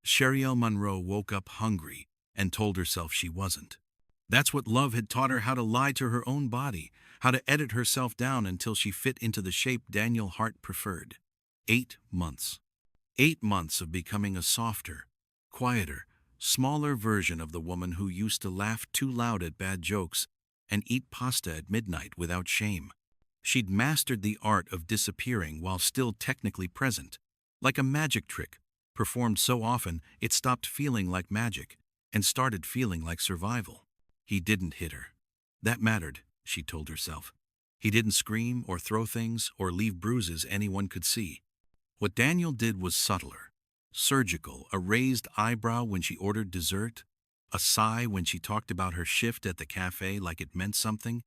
Shery Monroe woke up hungry and told herself she wasn't. That's what love had taught her, how to lie to her own body, how to edit herself down until she fit into the shape Daniel Hart preferred. 8 months. 8 months of becoming a softer, quieter, smaller version of the woman who used to laugh too loud at bad jokes and eat pasta at midnight without shame. She'd mastered the art of disappearing while still technically present, like a magic trick, performed so often it stopped feeling like magic and started feeling like survival. He didn't hit her. That mattered, she told herself. He didn't scream or throw things or leave bruises anyone could see. What Daniel did was subtler, surgical, a raised eyebrow when she ordered dessert, a sigh when she talked about her shift at the cafe like it meant something,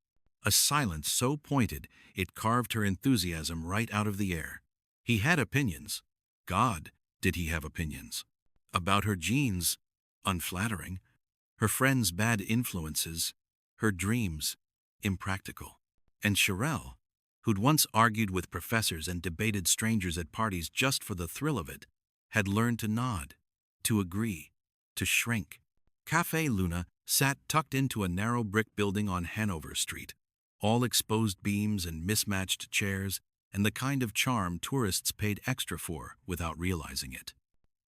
a silence so pointed it carved her enthusiasm right out of the air. He had opinions. God, did he have opinions. About her genes, unflattering, her friends' bad influences, her dreams, impractical. And Sheryl, who'd once argued with professors and debated strangers at parties just for the thrill of it, had learned to nod, to agree, to shrink. Café Luna sat tucked into a narrow brick building on Hanover Street, all exposed beams and mismatched chairs, and the kind of charm tourists paid extra for without realizing it.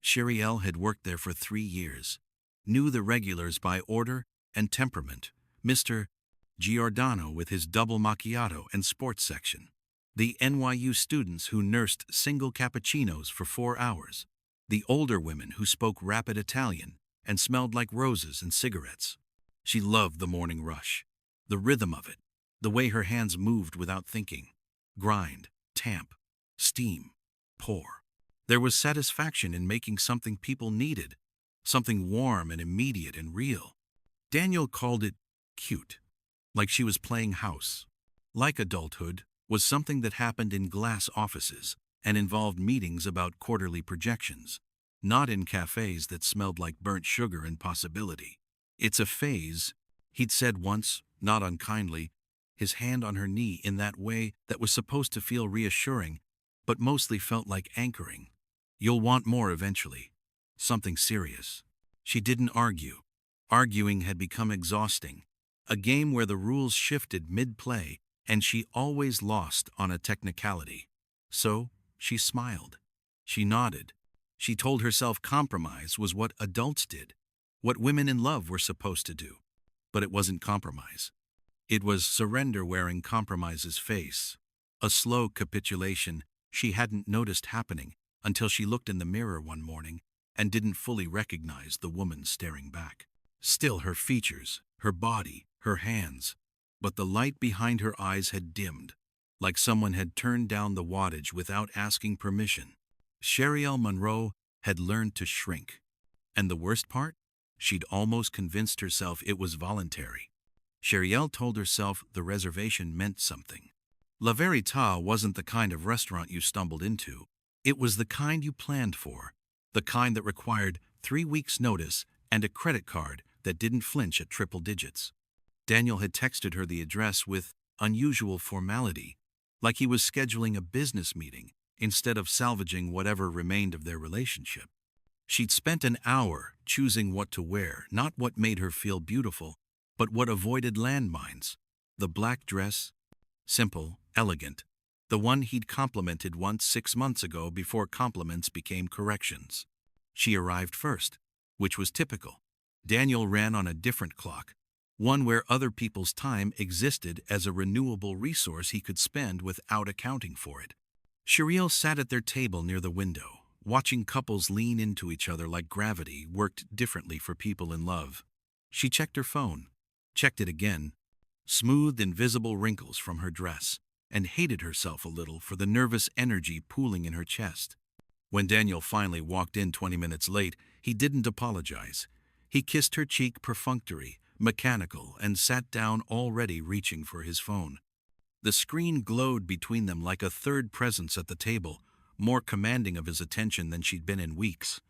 Sheryl had worked there for 3 years, knew the regulars by order and temperament, Mr. Giordano with his double macchiato and sports section, the NYU students who nursed single cappuccinos for 4 hours, the older women who spoke rapid Italian and smelled like roses and cigarettes. She loved the morning rush, the rhythm of it, the way her hands moved without thinking. Grind, tamp, steam, pour. There was satisfaction in making something people needed, something warm and immediate and real. Daniel called it cute, like she was playing house. Like adulthood was something that happened in glass offices and involved meetings about quarterly projections, not in cafes that smelled like burnt sugar and possibility. It's a phase, he'd said once, not unkindly, his hand on her knee in that way that was supposed to feel reassuring, but mostly felt like anchoring. You'll want more eventually. Something serious. She didn't argue. Arguing had become exhausting. A game where the rules shifted mid-play and she always lost on a technicality. So, she smiled. She nodded. She told herself compromise was what adults did, what women in love were supposed to do. But it wasn't compromise. It was surrender wearing compromise's face. A slow capitulation she hadn't noticed happening until she looked in the mirror one morning and didn't fully recognize the woman staring back. Still her features, her body, her hands, but the light behind her eyes had dimmed, like someone had turned down the wattage without asking permission. Shery Monroe had learned to shrink. And the worst part? She'd almost convinced herself it was voluntary. Sheryl told herself the reservation meant something. La Verità wasn't the kind of restaurant you stumbled into. It was the kind you planned for, the kind that required 3 weeks' notice and a credit card that didn't flinch at triple digits. Daniel had texted her the address with unusual formality, like he was scheduling a business meeting instead of salvaging whatever remained of their relationship. She'd spent an hour choosing what to wear, not what made her feel beautiful, but what avoided landmines. The black dress, simple, elegant, the one he'd complimented once 6 months ago before compliments became corrections. She arrived first, which was typical. Daniel ran on a different clock, one where other people's time existed as a renewable resource he could spend without accounting for it. Sheryl sat at their table near the window, watching couples lean into each other like gravity worked differently for people in love. She checked her phone, checked it again, smoothed invisible wrinkles from her dress, and hated herself a little for the nervous energy pooling in her chest. When Daniel finally walked in 20 minutes late, he didn't apologize. He kissed her cheek perfunctory, mechanical, and sat down already reaching for his phone. The screen glowed between them like a third presence at the table, more commanding of his attention than she'd been in weeks.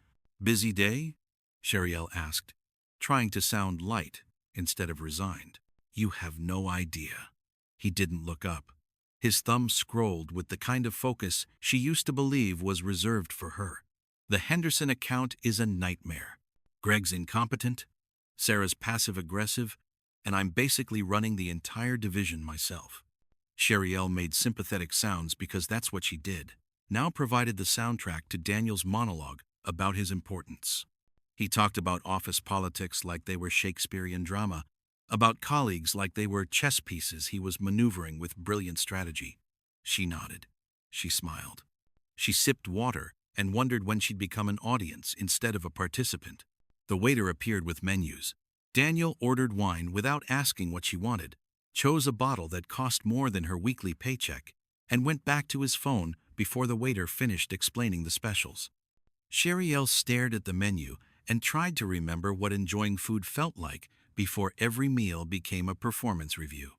"Busy day?" Sheryl asked, trying to sound light instead of resigned. "You have no idea." He didn't look up. His thumb scrolled with the kind of focus she used to believe was reserved for her. The Henderson account is a nightmare. Greg's incompetent, Sarah's passive-aggressive, and I'm basically running the entire division myself. Sheryl made sympathetic sounds because that's what she did, now provided the soundtrack to Daniel's monologue about his importance. He talked about office politics like they were Shakespearean drama, about colleagues like they were chess pieces he was maneuvering with brilliant strategy. She nodded. She smiled. She sipped water and wondered when she'd become an audience instead of a participant. The waiter appeared with menus. Daniel ordered wine without asking what she wanted, chose a bottle that cost more than her weekly paycheck, and went back to his phone before the waiter finished explaining the specials. Sheryl stared at the menu and tried to remember what enjoying food felt like before every meal became a performance review.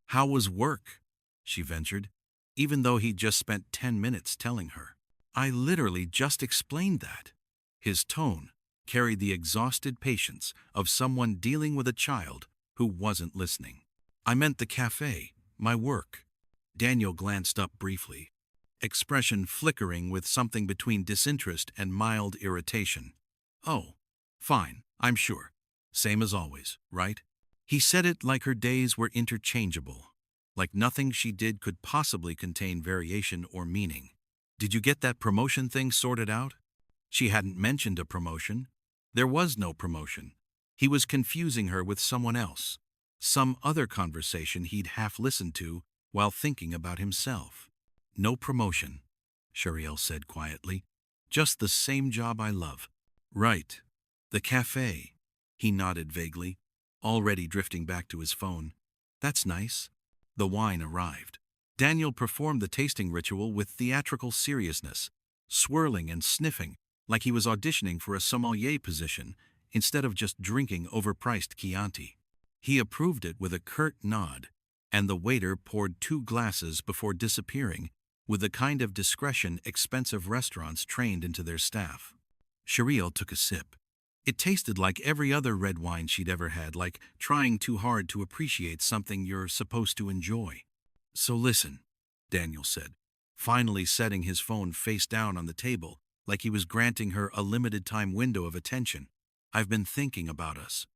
"How was work?" she ventured, even though he'd just spent 10 minutes telling her. "I literally just explained that." His tone carried the exhausted patience of someone dealing with a child who wasn't listening. "I meant the cafe, my work." Daniel glanced up briefly, expression flickering with something between disinterest and mild irritation. "Oh, fine, I'm sure. Same as always, right?" He said it like her days were interchangeable, like nothing she did could possibly contain variation or meaning. "Did you get that promotion thing sorted out?" She hadn't mentioned a promotion. There was no promotion. He was confusing her with someone else, some other conversation he'd half listened to while thinking about himself. "No promotion," Sheryl said quietly. "Just the same job I love." "Right. The cafe." He nodded vaguely, already drifting back to his phone. "That's nice." The wine arrived. Daniel performed the tasting ritual with theatrical seriousness, swirling and sniffing like he was auditioning for a sommelier position instead of just drinking overpriced Chianti. He approved it with a curt nod, and the waiter poured 2 glasses before disappearing with the kind of discretion expensive restaurants trained into their staff. Sheryl took a sip. It tasted like every other red wine she'd ever had, like trying too hard to appreciate something you're supposed to enjoy. "So listen," Daniel said, finally setting his phone face down on the table like he was granting her a limited-time window of attention. "I've been thinking about us."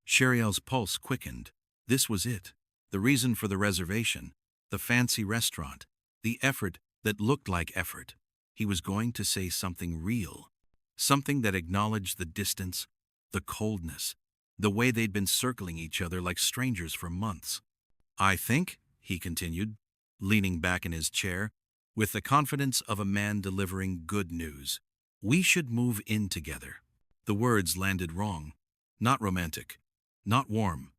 Sheryl's pulse quickened. This was it. The reason for the reservation, the fancy restaurant, the effort that looked like effort. He was going to say something real, something that acknowledged the distance, the coldness, the way they'd been circling each other like strangers for months. "I think," he continued, leaning back in his chair, with the confidence of a man delivering good news, "we should move in together." The words landed wrong. Not romantic, not warm,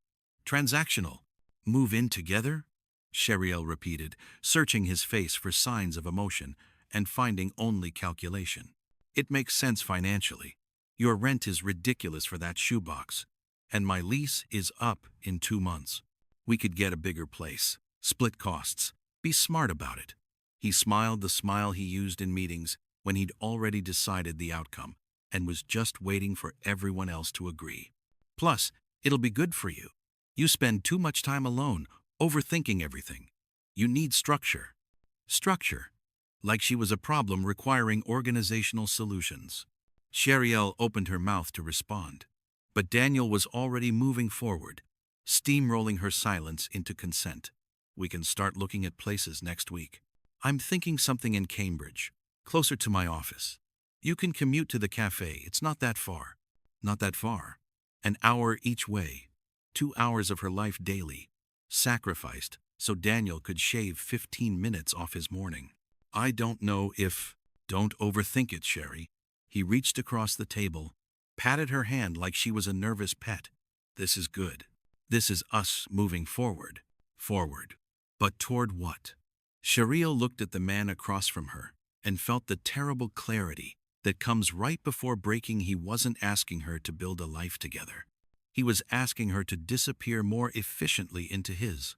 transactional. "Move in together?" Sheryl repeated, searching his face for signs of emotion and finding only calculation. "It makes sense financially. Your rent is ridiculous for that shoebox, and my lease is up in 2 months. We could get a bigger place, split costs, be smart about it." He smiled the smile he used in meetings when he'd already decided the outcome and was just waiting for everyone else to agree. "Plus, it'll be good for you. You spend too much time alone, overthinking everything. You need structure." Structure. Like she was a problem requiring organizational solutions. Sheryl opened her mouth to respond, but Daniel was already moving forward, steamrolling her silence into consent. "We can start looking at places next week. I'm thinking something in Cambridge, closer to my office. You can commute to the cafe, it's not that far." Not that far. An hour each way. 2 hours of her life daily, sacrificed so Daniel could shave 15 minutes off his morning. "I don't know if..." "Don't overthink it, Shery." He reached across the table, patted her hand like she was a nervous pet. "This is good. This is us moving forward. Forward. But toward what?" Sheryl looked at the man across from her and felt the terrible clarity that comes right before breaking. He wasn't asking her to build a life together. He was asking her to disappear more efficiently into his.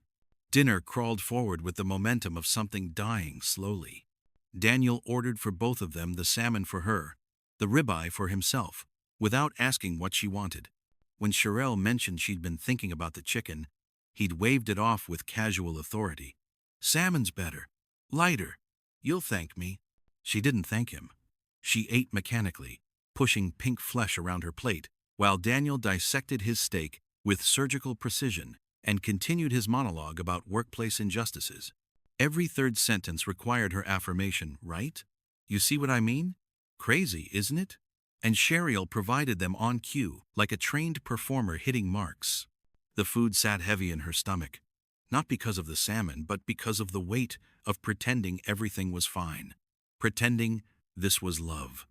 Dinner crawled forward with the momentum of something dying slowly. Daniel ordered for both of them, the salmon for her, the ribeye for himself, without asking what she wanted. When Sheryl mentioned she'd been thinking about the chicken, he'd waved it off with casual authority. "Salmon's better. Lighter. You'll thank me." She didn't thank him. She ate mechanically, pushing pink flesh around her plate, while Daniel dissected his steak with surgical precision and continued his monologue about workplace injustices. Every third sentence required her affirmation, right? You see what I mean? Crazy, isn't it? And Sheryl provided them on cue, like a trained performer hitting marks. The food sat heavy in her stomach, not because of the salmon, but because of the weight of pretending everything was fine. Pretending this was love.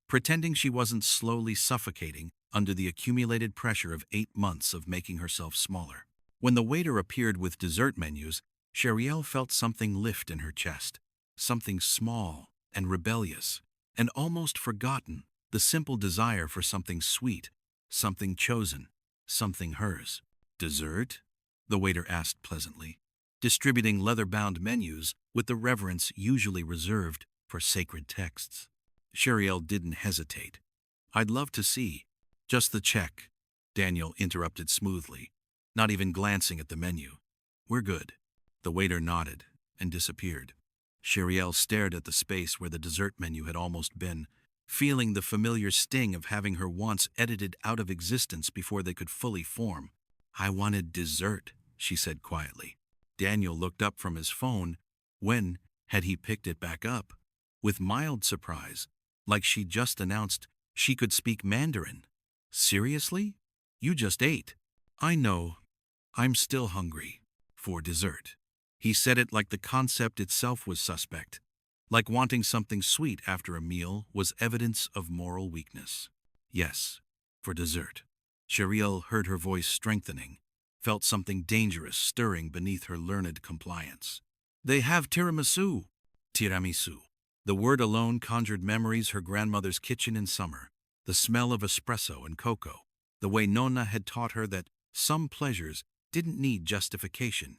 Pretending she wasn't slowly suffocating under the accumulated pressure of 8 months of making herself smaller. When the waiter appeared with dessert menus, Sheryl felt something lift in her chest. Something small and rebellious, and almost forgotten, the simple desire for something sweet, something chosen, something hers. Dessert? The waiter asked pleasantly, distributing leather-bound menus with the reverence usually reserved for sacred texts. Sheryl didn't hesitate. I'd love to see. Just the check, Daniel interrupted smoothly, not even glancing at the menu. We're good. The waiter nodded and disappeared. Sheryl stared at the space where the dessert menu had almost been, feeling the familiar sting of having her wants edited out of existence before they could fully form. I wanted dessert, she said quietly. Daniel looked up from his phone. When had he picked it back up? With mild surprise, like she'd just announced she could speak Mandarin. Seriously? You just ate. I know. I'm still hungry. For dessert. He said it like the concept itself was suspect, like wanting something sweet after a meal was evidence of moral weakness. Yes, for dessert. Sheryl heard her voice strengthening, felt something dangerous stirring beneath her learned compliance. They have tiramisu. Tiramisu. The word alone conjured memories her grandmother's kitchen in summer, the smell of espresso and cocoa, the way Nonna had taught her that some pleasures didn't need justification.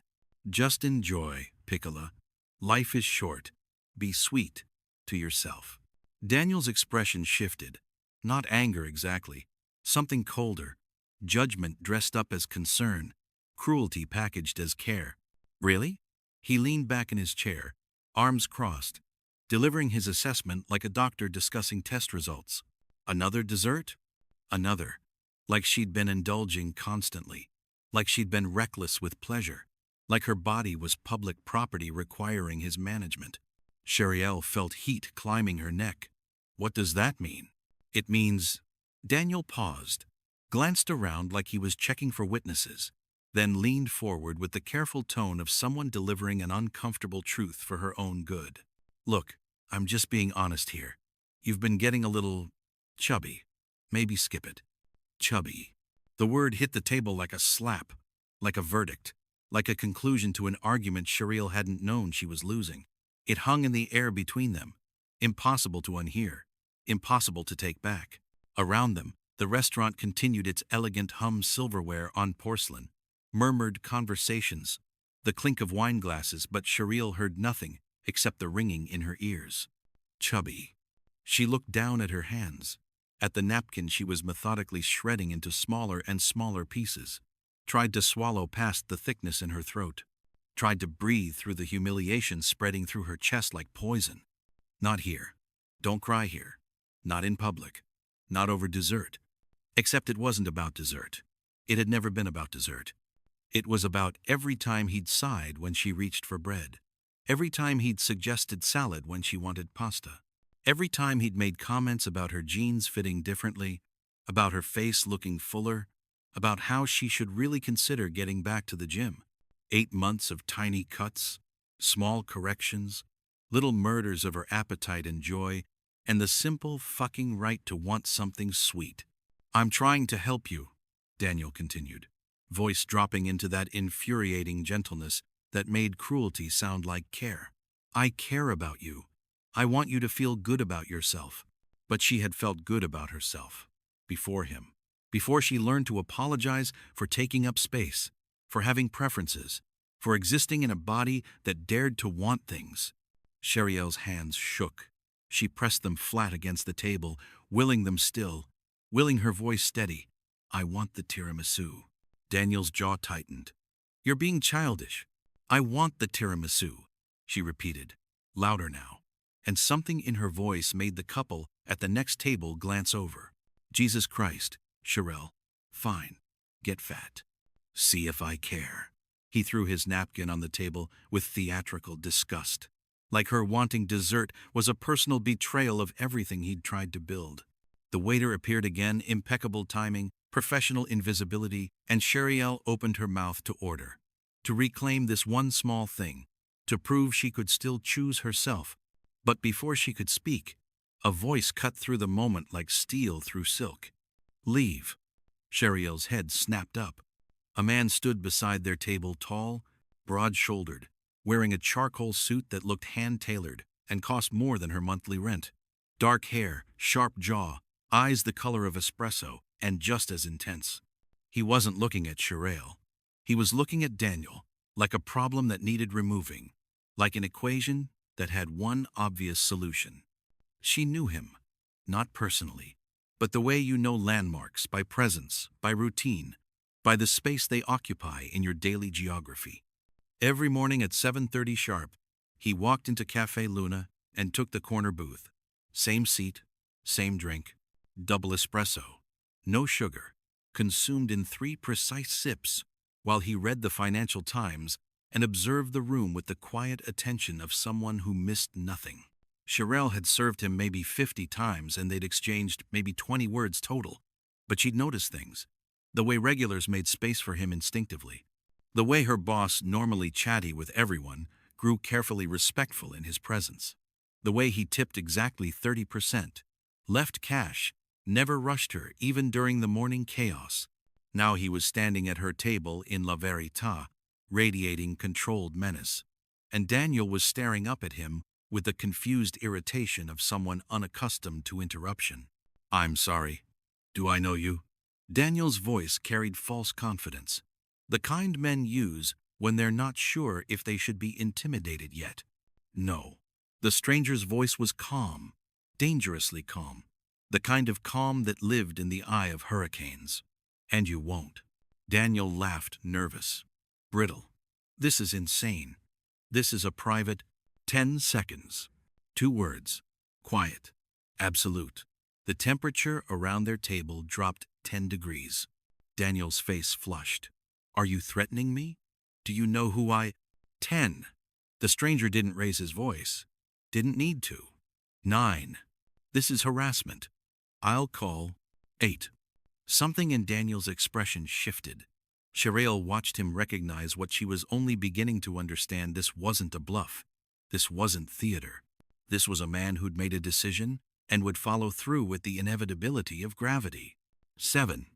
Just enjoy, Piccola. Life is short. Be sweet to yourself. Daniel's expression shifted. Not anger exactly. Something colder. Judgment dressed up as concern. Cruelty packaged as care. Really? He leaned back in his chair, arms crossed, delivering his assessment like a doctor discussing test results. Another dessert? Another. Like she'd been indulging constantly. Like she'd been reckless with pleasure. Like her body was public property requiring his management. Sheryl felt heat climbing her neck. What does that mean? It means... Daniel paused, glanced around like he was checking for witnesses, then leaned forward with the careful tone of someone delivering an uncomfortable truth for her own good. Look, I'm just being honest here. You've been getting a little... chubby. Maybe skip it. Chubby. The word hit the table like a slap, like a verdict, like a conclusion to an argument Sheryl hadn't known she was losing. It hung in the air between them, impossible to unhear, impossible to take back. Around them, the restaurant continued its elegant hum silverware on porcelain, murmured conversations, the clink of wine glasses, but Sheryl heard nothing except the ringing in her ears. Chubby. She looked down at her hands, at the napkin she was methodically shredding into smaller and smaller pieces, tried to swallow past the thickness in her throat, tried to breathe through the humiliation spreading through her chest like poison. Not here. Don't cry here. Not in public. Not over dessert. Except it wasn't about dessert. It had never been about dessert. It was about every time he'd sighed when she reached for bread. Every time he'd suggested salad when she wanted pasta. Every time he'd made comments about her jeans fitting differently, about her face looking fuller, about how she should really consider getting back to the gym. 8 months of tiny cuts, small corrections, little murders of her appetite and joy, and the simple fucking right to want something sweet. I'm trying to help you, Daniel continued, voice dropping into that infuriating gentleness that made cruelty sound like care. I care about you. I want you to feel good about yourself. But she had felt good about herself. Before him. Before she learned to apologize for taking up space, for having preferences, for existing in a body that dared to want things. Sheryl's hands shook. She pressed them flat against the table, willing them still, willing her voice steady. I want the tiramisu. Daniel's jaw tightened. You're being childish. I want the tiramisu, she repeated, louder now. and something in her voice made the couple at the next table glance over. Jesus Christ, Sheryl. Fine. Get fat. See if I care. He threw his napkin on the table with theatrical disgust. Like her wanting dessert was a personal betrayal of everything he'd tried to build. The waiter appeared again, impeccable timing, professional invisibility, and Sheryl opened her mouth to order. To reclaim this one small thing, to prove she could still choose herself. But before she could speak, a voice cut through the moment like steel through silk. Leave. Sheryl's head snapped up. A man stood beside their table, tall, broad-shouldered, wearing a charcoal suit that looked hand-tailored and cost more than her monthly rent. Dark hair, sharp jaw, eyes the color of espresso, and just as intense. He wasn't looking at Sheryl. He was looking at Daniel, like a problem that needed removing, like an equation that had one obvious solution. She knew him, not personally, but the way you know landmarks, by presence, by routine, by the space they occupy in your daily geography. Every morning at 7:30 sharp, he walked into Café Luna and took the corner booth. Same seat, same drink, double espresso, no sugar, consumed in 3 precise sips, while he read the Financial Times and observed the room with the quiet attention of someone who missed nothing. Sheryl had served him maybe 50 times and they'd exchanged maybe 20 words total, but she'd noticed things. The way regulars made space for him instinctively. The way her boss, normally chatty with everyone, grew carefully respectful in his presence. The way he tipped exactly 30%, left cash, never rushed her even during the morning chaos. Now he was standing at her table in La Verita, radiating controlled menace. And Daniel was staring up at him with the confused irritation of someone unaccustomed to interruption. I'm sorry. Do I know you? Daniel's voice carried false confidence, the kind men use when they're not sure if they should be intimidated yet. No. The stranger's voice was calm, dangerously calm, the kind of calm that lived in the eye of hurricanes. And you won't. Daniel laughed, nervous, brittle. This is insane. This is a private 10 seconds. 2 words. Quiet. Absolute. The temperature around their table dropped 10 degrees. Daniel's face flushed. Are you threatening me? Do you know who I... 10. The stranger didn't raise his voice. Didn't need to. 9. This is harassment. I'll call 8. Something in Daniel's expression shifted. Sheryl watched him recognize what she was only beginning to understand. This wasn't a bluff. This wasn't theater. This was a man who'd made a decision and would follow through with the inevitability of gravity. 7.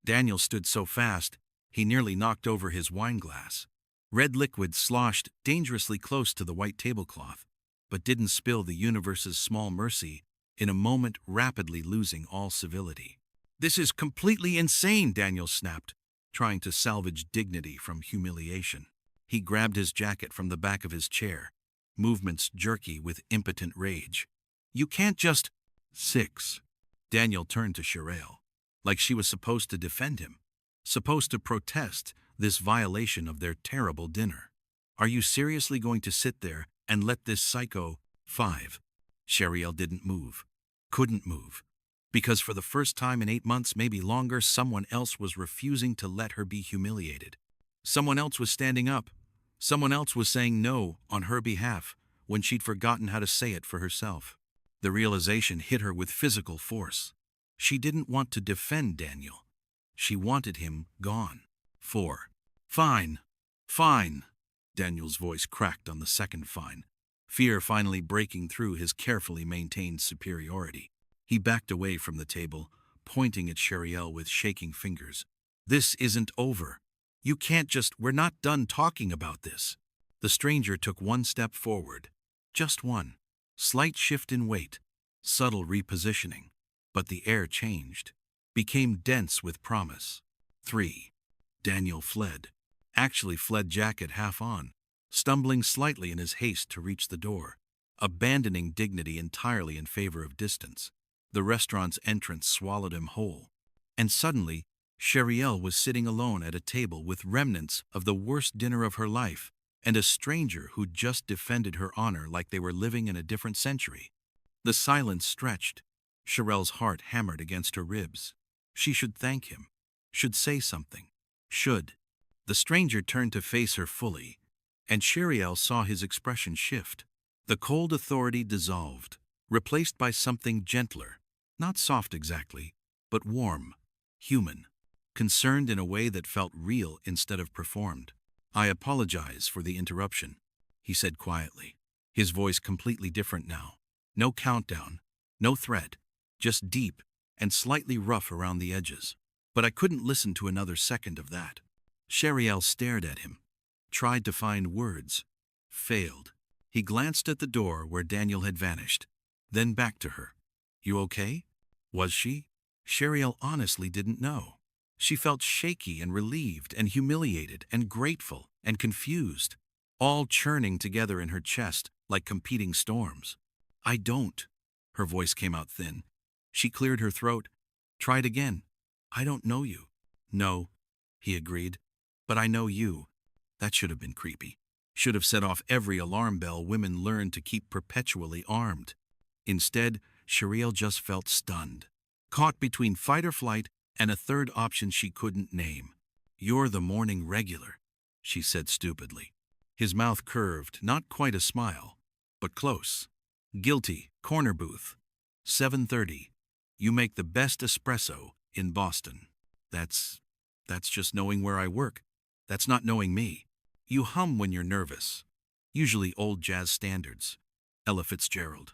Daniel stood so fast, he nearly knocked over his wine glass. Red liquid sloshed dangerously close to the white tablecloth, but didn't spill the universe's small mercy in a moment, rapidly losing all civility. This is completely insane, Daniel snapped, trying to salvage dignity from humiliation. He grabbed his jacket from the back of his chair, movements jerky with impotent rage. You can't just... 6. Daniel turned to Sheryl, like she was supposed to defend him, supposed to protest this violation of their terrible dinner. Are you seriously going to sit there and let this psycho... 5. Sheryl didn't move. Couldn't move. Because for the first time in 8 months, maybe longer, someone else was refusing to let her be humiliated. Someone else was standing up. Someone else was saying no on her behalf when she'd forgotten how to say it for herself. The realization hit her with physical force. She didn't want to defend Daniel. She wanted him gone. 4. Fine. Fine. Daniel's voice cracked on the second fine, fear finally breaking through his carefully maintained superiority. He backed away from the table, pointing at Sheryl with shaking fingers. This isn't over. You can't just... We're not done talking about this. The stranger took one step forward. Just one. Slight shift in weight. Subtle repositioning. But the air changed. Became dense with promise. 3. Daniel fled. Actually fled, jacket half on, stumbling slightly in his haste to reach the door, abandoning dignity entirely in favor of distance. The restaurant's entrance swallowed him whole. And suddenly, Sheryl was sitting alone at a table with remnants of the worst dinner of her life, and a stranger who'd just defended her honor like they were living in a different century. The silence stretched. Cheryl's heart hammered against her ribs. She should thank him. Should say something. Should. The stranger turned to face her fully, and Sheryl saw his expression shift. The cold authority dissolved, replaced by something gentler, not soft exactly, but warm, human, concerned in a way that felt real instead of performed. "I apologize for the interruption," he said quietly, his voice completely different now. No countdown, no threat, just deep and slightly rough around the edges. "But I couldn't listen to another second of that." Sheryl stared at him, tried to find words, failed. He glanced at the door where Daniel had vanished, then back to her. "You okay?" Was she? Sheryl honestly didn't know. She felt shaky and relieved and humiliated and grateful and confused, all churning together in her chest like competing storms. "I don't." Her voice came out thin. She cleared her throat, tried again. "I don't know you." "No," he agreed, "but I know you." That should have been creepy. Should have set off every alarm bell women learn to keep perpetually armed. Instead, Sheryl just felt stunned, caught between fight or flight and a third option she couldn't name. "You're the morning regular," she said stupidly. His mouth curved, not quite a smile, but close. "Guilty, corner booth. 7:30. You make the best espresso in Boston." That's just knowing where I work. That's not knowing me." "You hum when you're nervous. Usually old jazz standards. Ella Fitzgerald.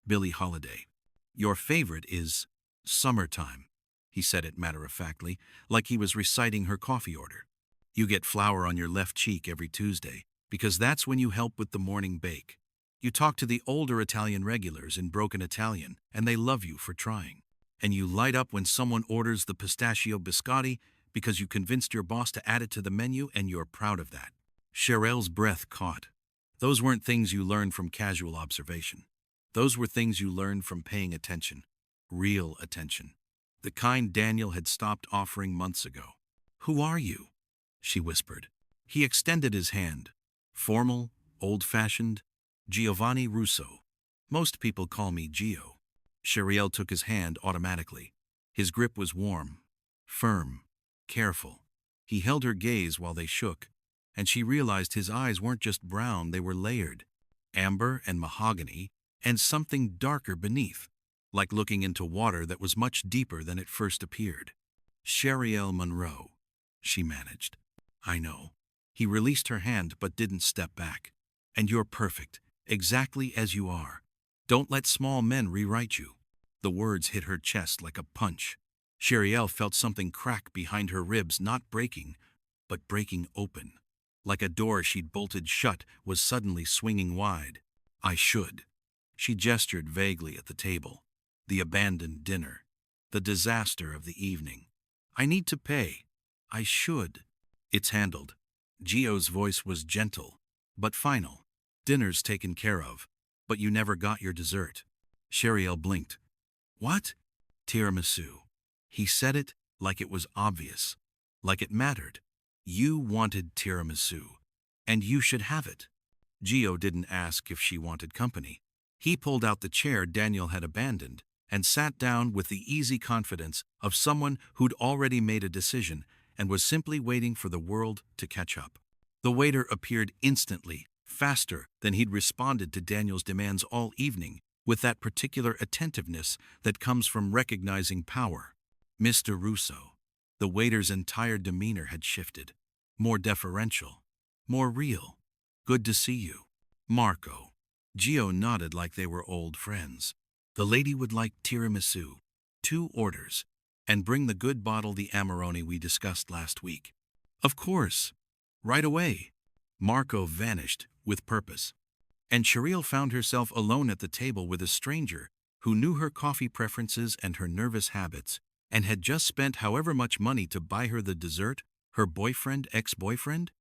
Billie Holiday. Your favorite is Summertime." He said it matter-of-factly, like he was reciting her coffee order. "You get flour on your left cheek every Tuesday, because that's when you help with the morning bake. You talk to the older Italian regulars in broken Italian, and they love you for trying. And you light up when someone orders the pistachio biscotti because you convinced your boss to add it to the menu, and you're proud of that." Cheryl's breath caught. Those weren't things you learned from casual observation. Those were things you learned from paying attention. Real attention. The kind Daniel had stopped offering months ago. "Who are you?" she whispered. He extended his hand. "Formal, old-fashioned, Giovanni Russo. Most people call me Gio." Sheryl took his hand automatically. His grip was warm, firm, careful. He held her gaze while they shook, and she realized his eyes weren't just brown, they were layered. Amber and mahogany, and something darker beneath, like looking into water that was much deeper than it first appeared. "Shery Monroe," she managed. "I know." He released her hand but didn't step back. "And you're perfect, exactly as you are. Don't let small men rewrite you." The words hit her chest like a punch. Sheryl felt something crack behind her ribs, not breaking, but breaking open. Like a door she'd bolted shut was suddenly swinging wide. "I should." She gestured vaguely at the table. The abandoned dinner. The disaster of the evening. "I need to pay. I should." "It's handled." Gio's voice was gentle, but final. "Dinner's taken care of, but you never got your dessert." Sheryl blinked. "What?" "Tiramisu." He said it like it was obvious, like it mattered. "You wanted tiramisu, and you should have it." Gio didn't ask if she wanted company. He pulled out the chair Daniel had abandoned and sat down with the easy confidence of someone who'd already made a decision and was simply waiting for the world to catch up. The waiter appeared instantly, faster than he'd responded to Daniel's demands all evening, with that particular attentiveness that comes from recognizing power. "Mr. Russo." The waiter's entire demeanor had shifted. More deferential. More real. "Good to see you." "Marco." Gio nodded like they were old friends. "The lady would like tiramisu. 2 orders. And bring the good bottle the Amarone we discussed last week." "Of course. Right away." Marco vanished with purpose. And Sheryl found herself alone at the table with a stranger who knew her coffee preferences and her nervous habits, and had just spent however much money to buy her the dessert her boyfriend, ex-boyfriend,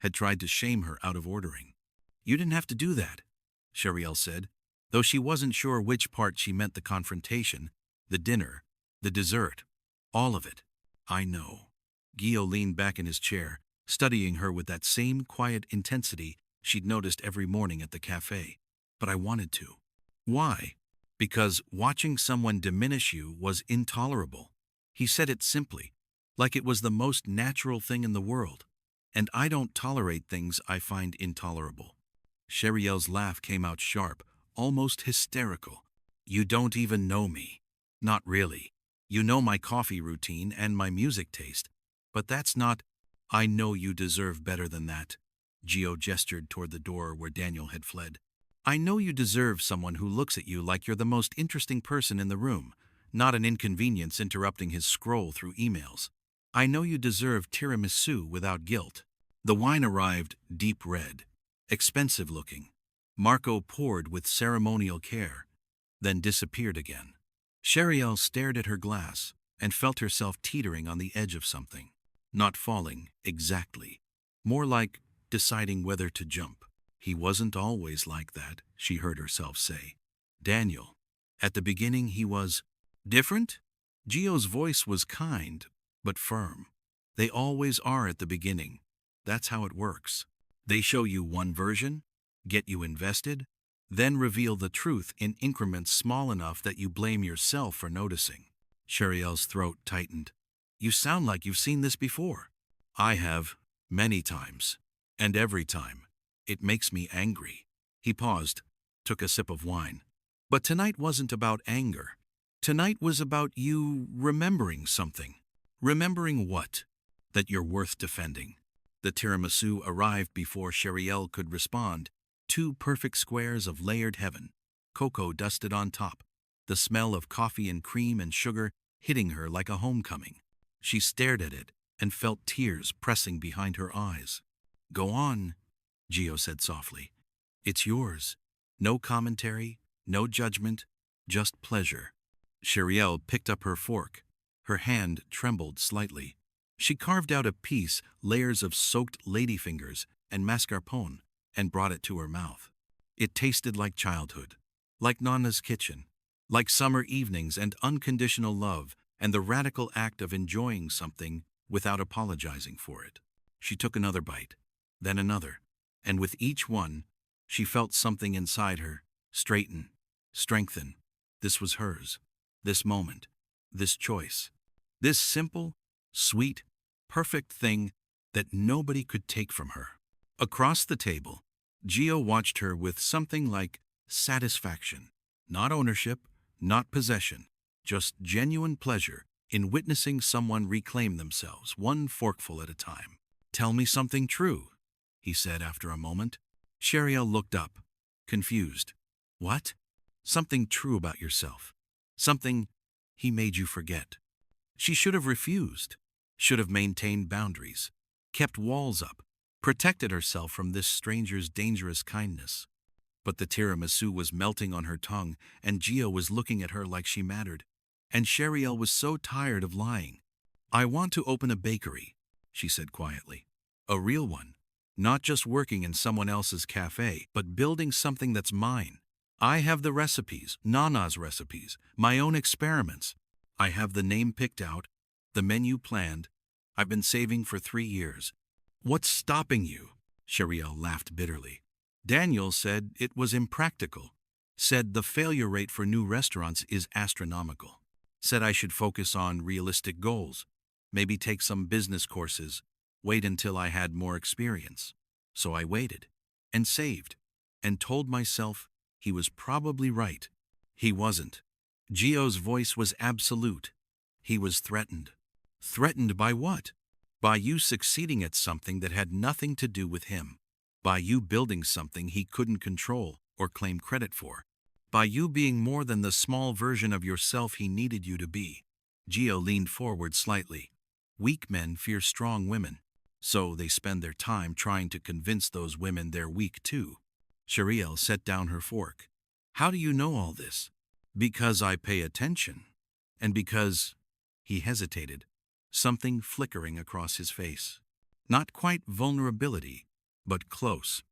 had tried to shame her out of ordering. "You didn't have to do that," Sheryl said, though she wasn't sure which part she meant: the confrontation, the dinner, the dessert, all of it. "I know." Gio leaned back in his chair, studying her with that same quiet intensity she'd noticed every morning at the cafe. But I wanted to. Why? Because watching someone diminish you was intolerable. He said it simply, like it was the most natural thing in the world. And I don't tolerate things I find intolerable. Sheryel's laugh came out sharp, almost hysterical. You don't even know me. Not really. You know my coffee routine and my music taste. But that's not. I know you deserve better than that. Gio gestured toward the door where Daniel had fled. I know you deserve someone who looks at you like you're the most interesting person in the room, not an inconvenience interrupting his scroll through emails. I know you deserve tiramisu without guilt. The wine arrived deep red, expensive looking. Marco poured with ceremonial care, then disappeared again. Sheryel stared at her glass and felt herself teetering on the edge of something. Not falling, exactly. More like deciding whether to jump. He wasn't always like that, she heard herself say. Daniel. At the beginning he was different? Gio's voice was kind, but firm. They always are at the beginning. That's how it works. They show you one version, get you invested, then reveal the truth in increments small enough that you blame yourself for noticing. Sheryel's throat tightened. You sound like you've seen this before. I have, many times. And every time, it makes me angry. He paused, took a sip of wine. But tonight wasn't about anger. Tonight was about you remembering something. Remembering what? That you're worth defending. The tiramisu arrived before Sheryel could respond. 2 perfect squares of layered heaven. Cocoa dusted on top. The smell of coffee and cream and sugar hitting her like a homecoming. She stared at it and felt tears pressing behind her eyes. Go on, Gio said softly. It's yours. No commentary, no judgment, just pleasure. Sheryel picked up her fork. Her hand trembled slightly. She carved out a piece, layers of soaked ladyfingers and mascarpone, and brought it to her mouth. It tasted like childhood, like Nana's kitchen, like summer evenings and unconditional love and the radical act of enjoying something without apologizing for it. She took another bite, then another, and with each one, she felt something inside her straighten, strengthen. This was hers, this moment, this choice, this simple, sweet, perfect thing that nobody could take from her. Across the table, Gio watched her with something like satisfaction, not ownership, not possession, just genuine pleasure in witnessing someone reclaim themselves, one forkful at a time. Tell me something true, he said after a moment. Sheryel looked up, confused. What? Something true about yourself. Something he made you forget. She should have refused, should have maintained boundaries, kept walls up, protected herself from this stranger's dangerous kindness. But the tiramisu was melting on her tongue, and Gio was looking at her like she mattered. And Sheryel was so tired of lying. I want to open a bakery, she said quietly. A real one. Not just working in someone else's cafe, but building something that's mine. I have the recipes, Nana's recipes, my own experiments. I have the name picked out, the menu planned. I've been saving for 3 years. What's stopping you? Sheryel laughed bitterly. Daniel said it was impractical. Said the failure rate for new restaurants is astronomical. Said I should focus on realistic goals. Maybe take some business courses. Wait until I had more experience. So I waited. And saved. And told myself he was probably right. He wasn't. Gio's voice was absolute. He was threatened. Threatened by what? By you succeeding at something that had nothing to do with him. By you building something he couldn't control or claim credit for. By you being more than the small version of yourself he needed you to be. Gio leaned forward slightly. Weak men fear strong women. So they spend their time trying to convince those women they're weak too. Sheryel set down her fork. How do you know all this? Because I pay attention. And because... He hesitated, something flickering across his face. Not quite vulnerability, but close.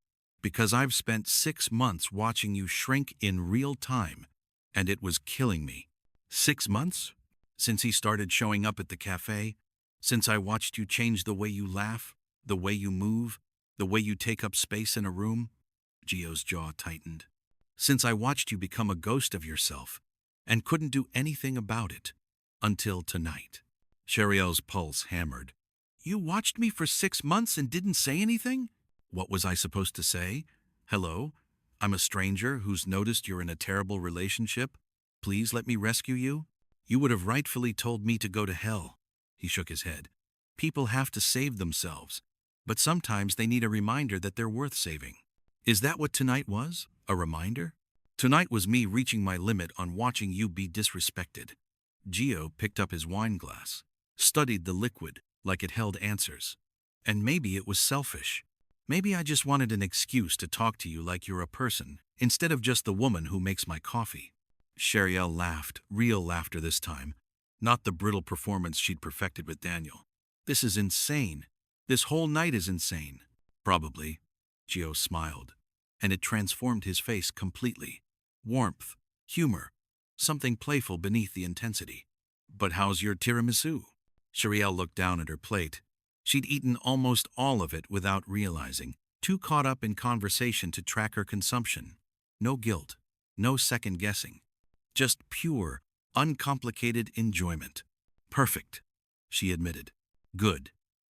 Because I've spent 6 months watching you shrink in real time, and it was killing me. 6 months? Since he started showing up at the cafe? Since I watched you change the way you laugh? The way you move, the way you take up space in a room. Gio's jaw tightened. Since I watched you become a ghost of yourself and couldn't do anything about it. Until tonight. Sheryel's pulse hammered. You watched me for 6 months and didn't say anything? What was I supposed to say? Hello? I'm a stranger who's noticed you're in a terrible relationship. Please let me rescue you? You would have rightfully told me to go to hell. He shook his head. People have to save themselves, but sometimes they need a reminder that they're worth saving. Is that what tonight was? A reminder? Tonight was me reaching my limit on watching you be disrespected. Gio picked up his wine glass, studied the liquid like it held answers. And maybe it was selfish. Maybe I just wanted an excuse to talk to you like you're a person, instead of just the woman who makes my coffee. Sheryel laughed, real laughter this time, not the brittle performance she'd perfected with Daniel. This is insane. This whole night is insane. Probably. Gio smiled, and it transformed his face completely. Warmth, humor, something playful beneath the intensity. But how's your tiramisu? Sheryel looked down at her plate. She'd eaten almost all of it without realizing, too caught up in conversation to track her consumption. No guilt, no second guessing. Just pure, uncomplicated enjoyment. Perfect, she admitted. Good.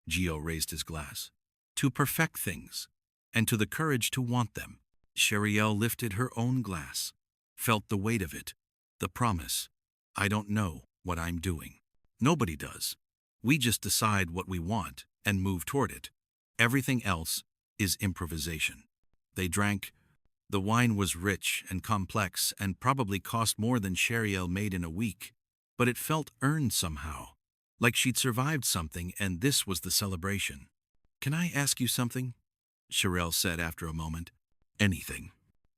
Gio raised his glass. To perfect things, and to the courage to want them. Sheryel lifted her own glass, felt the weight of it, the promise. I don't know what I'm doing. Nobody does. We just decide what we want and move toward it. Everything else is improvisation. They drank. The wine was rich and complex and probably cost more than Sheryel made in a week, but it felt earned somehow, like she'd survived something and this was the celebration. Can I ask you something? Sheryel said after a moment. Anything.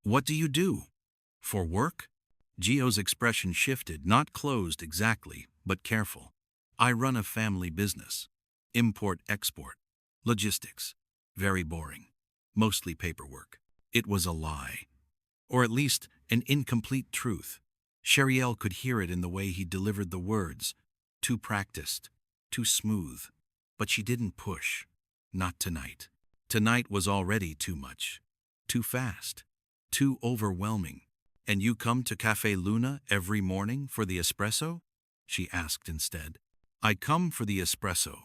What do you do? For work? Gio's expression shifted, not closed exactly, but careful. I run a family business. Import-export. Logistics. Very boring. Mostly paperwork. It was a lie. Or at least an incomplete truth. Sheryel could hear it in the way he delivered the words. Too practiced. Too smooth. But she didn't push. Not tonight. Tonight was already too much. Too fast. Too overwhelming. And you come to Cafe Luna every morning for the espresso? She asked instead. I come for the espresso,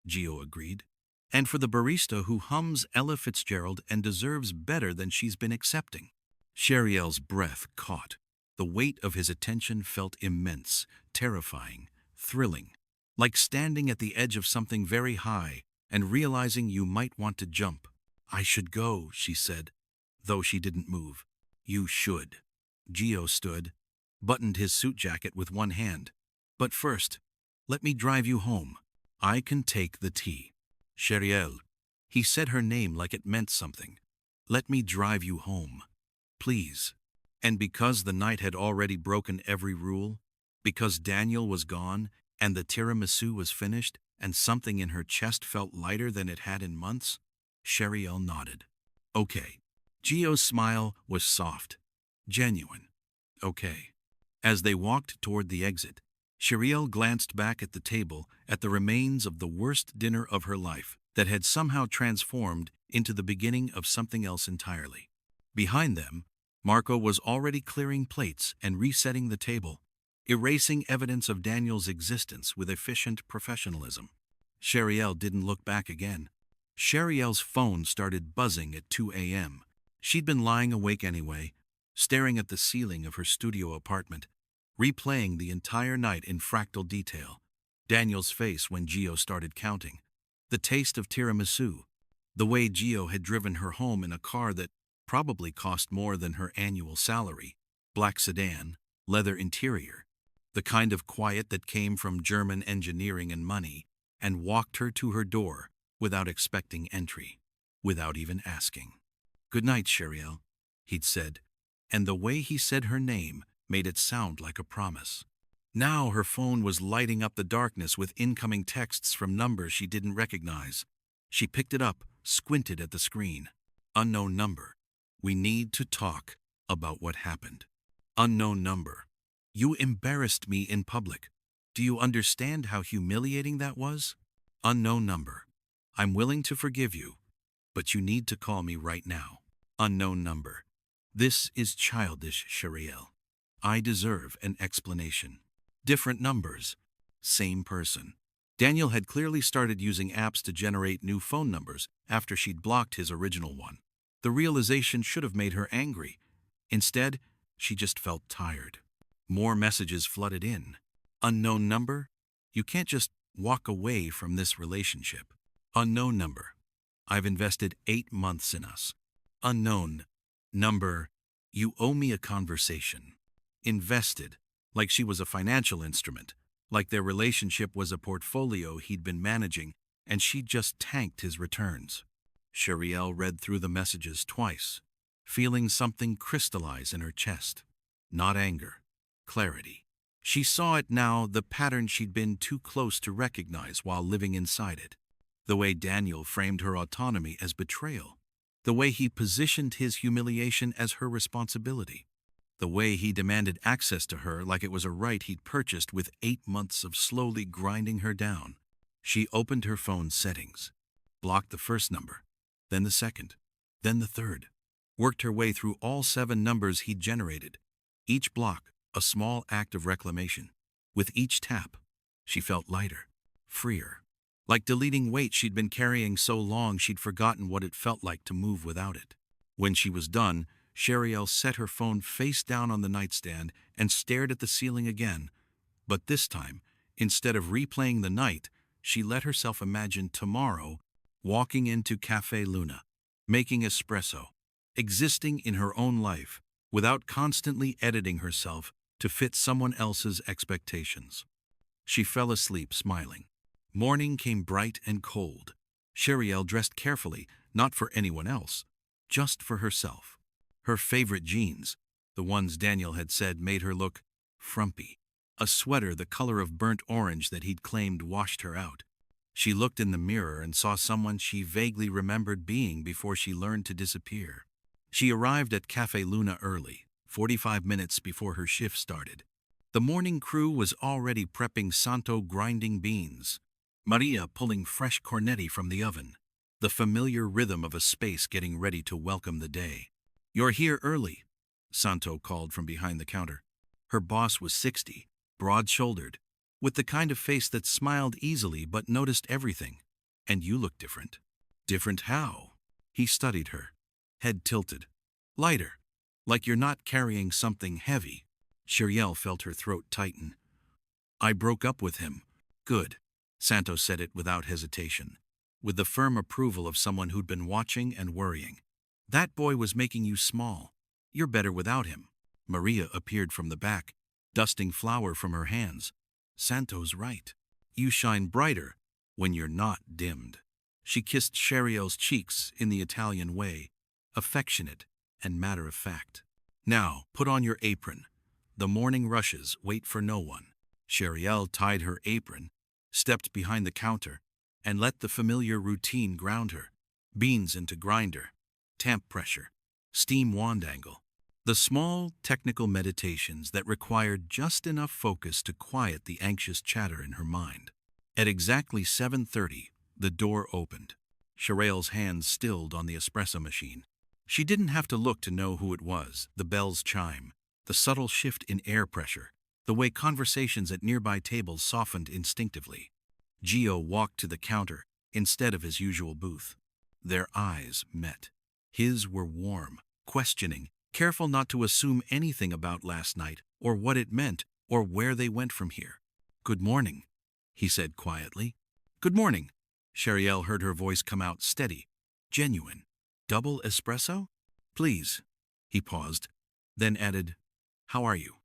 Gio agreed. And for the barista who hums Ella Fitzgerald and deserves better than she's been accepting. Sheryel's breath caught. The weight of his attention felt immense, terrifying, thrilling. Like standing at the edge of something very high and realizing you might want to jump. I should go, she said, though she didn't move. You should. Gio stood, buttoned his suit jacket with one hand. But first, let me drive you home. I can take the tea. Sheryel. He said her name like it meant something. Let me drive you home. Please. And because the night had already broken every rule, because Daniel was gone and the tiramisu was finished and something in her chest felt lighter than it had in months, Sheryel nodded. Okay. Gio's smile was soft, genuine. Okay. As they walked toward the exit, Sheryel glanced back at the table at the remains of the worst dinner of her life that had somehow transformed into the beginning of something else entirely. Behind them, Marco was already clearing plates and resetting the table, erasing evidence of Daniel's existence with efficient professionalism. Sheryel didn't look back again. Sheryel's phone started buzzing at 2 a.m. She'd been lying awake anyway, staring at the ceiling of her studio apartment, replaying the entire night in fractal detail. Daniel's face when Gio started counting. The taste of tiramisu. The way Gio had driven her home in a car that probably cost more than her annual salary. Black sedan, leather interior. The kind of quiet that came from German engineering and money, and walked her to her door without expecting entry, without even asking. Good night, Sheryel, he'd said, and the way he said her name made it sound like a promise. Now her phone was lighting up the darkness with incoming texts from numbers she didn't recognize. She picked it up, squinted at the screen. Unknown number. We need to talk about what happened. Unknown number. You embarrassed me in public. Do you understand how humiliating that was? Unknown number. I'm willing to forgive you, but you need to call me right now. Unknown number. This is childish, Shery. I deserve an explanation. Different numbers. Same person. Daniel had clearly started using apps to generate new phone numbers after she'd blocked his original one. The realization should have made her angry. Instead, she just felt tired. More messages flooded in. Unknown number? You can't just walk away from this relationship. Unknown number. I've invested 8 months in us. Unknown number. You owe me a conversation. Invested. Like she was a financial instrument. Like their relationship was a portfolio he'd been managing and she'd just tanked his returns. Shery read through the messages twice, feeling something crystallize in her chest. Not anger. Clarity. She saw it now, the pattern she'd been too close to recognize while living inside it. The way Daniel framed her autonomy as betrayal. The way he positioned his humiliation as her responsibility. The way he demanded access to her like it was a right he'd purchased with 8 months of slowly grinding her down. She opened her phone's settings, blocked the first number, then the second, then the third. Worked her way through all 7 numbers he'd generated. Each block, a small act of reclamation. With each tap, she felt lighter, freer. Like deleting weight she'd been carrying so long she'd forgotten what it felt like to move without it. When she was done, Shery set her phone face down on the nightstand and stared at the ceiling again. But this time, instead of replaying the night, she let herself imagine tomorrow walking into Cafe Luna, making espresso, existing in her own life, without constantly editing herself to fit someone else's expectations. She fell asleep smiling. Morning came bright and cold. Shery dressed carefully, not for anyone else, just for herself. Her favorite jeans, the ones Daniel had said made her look frumpy. A sweater the color of burnt orange that he'd claimed washed her out. She looked in the mirror and saw someone she vaguely remembered being before she learned to disappear. She arrived at Cafe Luna early, 45 minutes before her shift started. The morning crew was already prepping Santo grinding beans, Maria pulling fresh cornetti from the oven, the familiar rhythm of a space getting ready to welcome the day. "You're here early," Santo called from behind the counter. Her boss was 60, broad-shouldered, with the kind of face that smiled easily but noticed everything. "And you look different." "Different how?" He studied her, head tilted. "Lighter, like you're not carrying something heavy." Shery felt her throat tighten. "I broke up with him." "Good." Santo said it without hesitation, with the firm approval of someone who'd been watching and worrying. "That boy was making you small. You're better without him." Maria appeared from the back, dusting flour from her hands. "Santo's right. You shine brighter when you're not dimmed." She kissed Shery's cheeks in the Italian way, affectionate and matter-of-fact. "Now, put on your apron. The morning rushes wait for no one." Shery tied her apron, stepped behind the counter, and let the familiar routine ground her. Beans into grinder, tamp pressure, steam wand angle. The small, technical meditations that required just enough focus to quiet the anxious chatter in her mind. At exactly 7:30, the door opened. Shery's hands stilled on the espresso machine. She didn't have to look to know who it was. The bells chime, the subtle shift in air pressure, the way conversations at nearby tables softened instinctively. Gio walked to the counter instead of his usual booth. Their eyes met. His were warm, questioning, careful not to assume anything about last night or what it meant or where they went from here. "Good morning," he said quietly. "Good morning." Shery heard her voice come out steady, genuine. "Double espresso?" "Please." He paused, then added, "How are you?"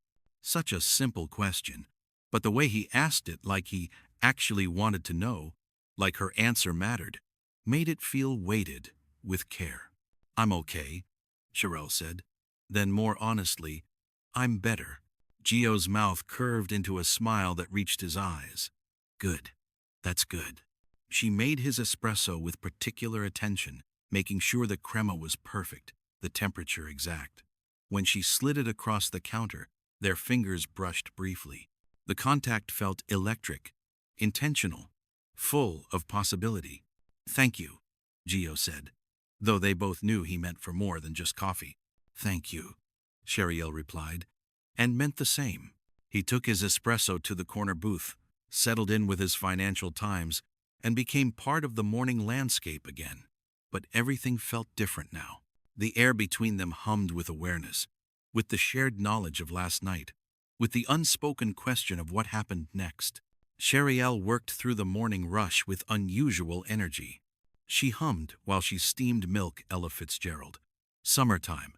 Such a simple question, but the way he asked it, like he actually wanted to know, like her answer mattered, made it feel weighted with care. "I'm okay," Shery said. Then more honestly, "I'm better." Gio's mouth curved into a smile that reached his eyes. "Good. That's good." She made his espresso with particular attention, making sure the crema was perfect, the temperature exact. When she slid it across the counter, their fingers brushed briefly. The contact felt electric, intentional, full of possibility. Thank you, Gio said, though they both knew he meant for more than just coffee. Thank you, Sheryl replied, and meant the same. He took his espresso to the corner booth, settled in with his Financial Times, and became part of the morning landscape again. But everything felt different now. The air between them hummed with awareness, with the shared knowledge of last night, with the unspoken question of what happened next. Sheryl worked through the morning rush with unusual energy. She hummed while she steamed milk Ella Fitzgerald. Summertime,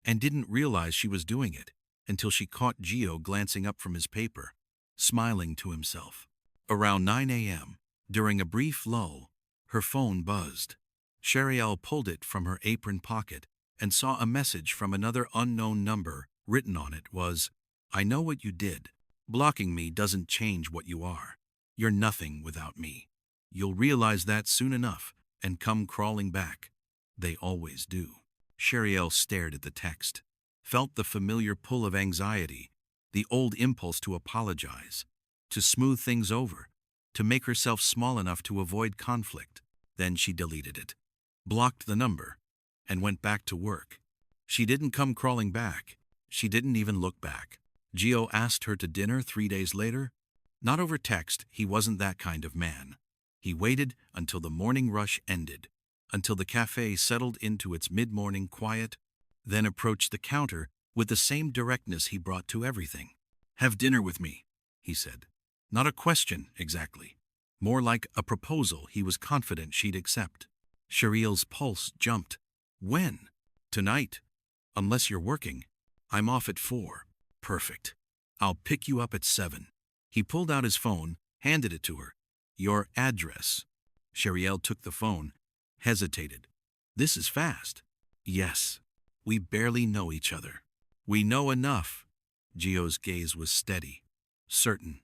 and didn't realize she was doing it until she caught Gio glancing up from his paper, smiling to himself. Around 9 a.m., during a brief lull, her phone buzzed. Sheryl pulled it from her apron pocket and saw a message from another unknown number. Written on it was, "I know what you did. Blocking me doesn't change what you are. You're nothing without me. You'll realize that soon enough and come crawling back. They always do." Sheryl stared at the text, felt the familiar pull of anxiety, the old impulse to apologize, to smooth things over, to make herself small enough to avoid conflict. Then she deleted it, blocked the number, and went back to work. She didn't come crawling back. She didn't even look back. Gio asked her to dinner 3 days later. Not over text, he wasn't that kind of man. He waited until the morning rush ended, until the cafe settled into its mid-morning quiet, then approached the counter with the same directness he brought to everything. "Have dinner with me," he said. Not a question, exactly. More like a proposal he was confident she'd accept. Sheryl's pulse jumped. "When?" "Tonight. Unless you're working. I'm off at 4. "Perfect. I'll pick you up at 7. He pulled out his phone, handed it to her. "Your address." Sheryl took the phone, hesitated. "This is fast." "Yes. We barely know each other." "We know enough." Gio's gaze was steady, certain.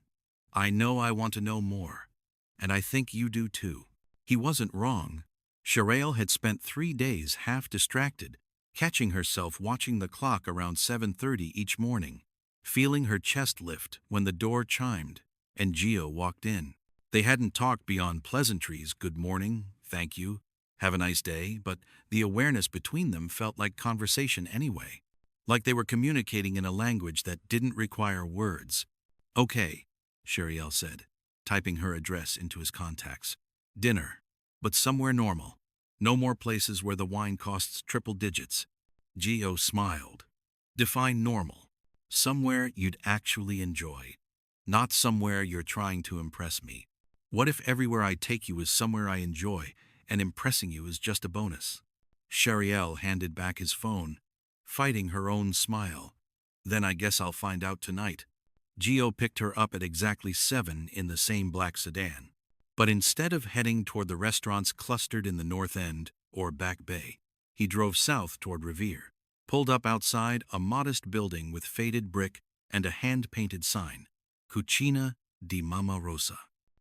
"I know I want to know more. And I think you do too." He wasn't wrong. Sheryl had spent 3 days half distracted, catching herself watching the clock around 7:30 each morning, feeling her chest lift when the door chimed, and Gio walked in. They hadn't talked beyond pleasantries, "Good morning, thank you, have a nice day," but the awareness between them felt like conversation anyway, like they were communicating in a language that didn't require words. "Okay," Sheryl said, typing her address into his contacts. "Dinner, but somewhere normal. No more places where the wine costs triple digits." Gio smiled. "Define normal. Somewhere you'd actually enjoy. Not somewhere you're trying to impress me. What if everywhere I take you is somewhere I enjoy, and impressing you is just a bonus?" Sheryl handed back his phone, fighting her own smile. "Then I guess I'll find out tonight." Gio picked her up at exactly 7 in the same black sedan. But instead of heading toward the restaurants clustered in the North End or Back Bay, he drove south toward Revere, pulled up outside a modest building with faded brick and a hand-painted sign, "Cucina di Mama Rosa."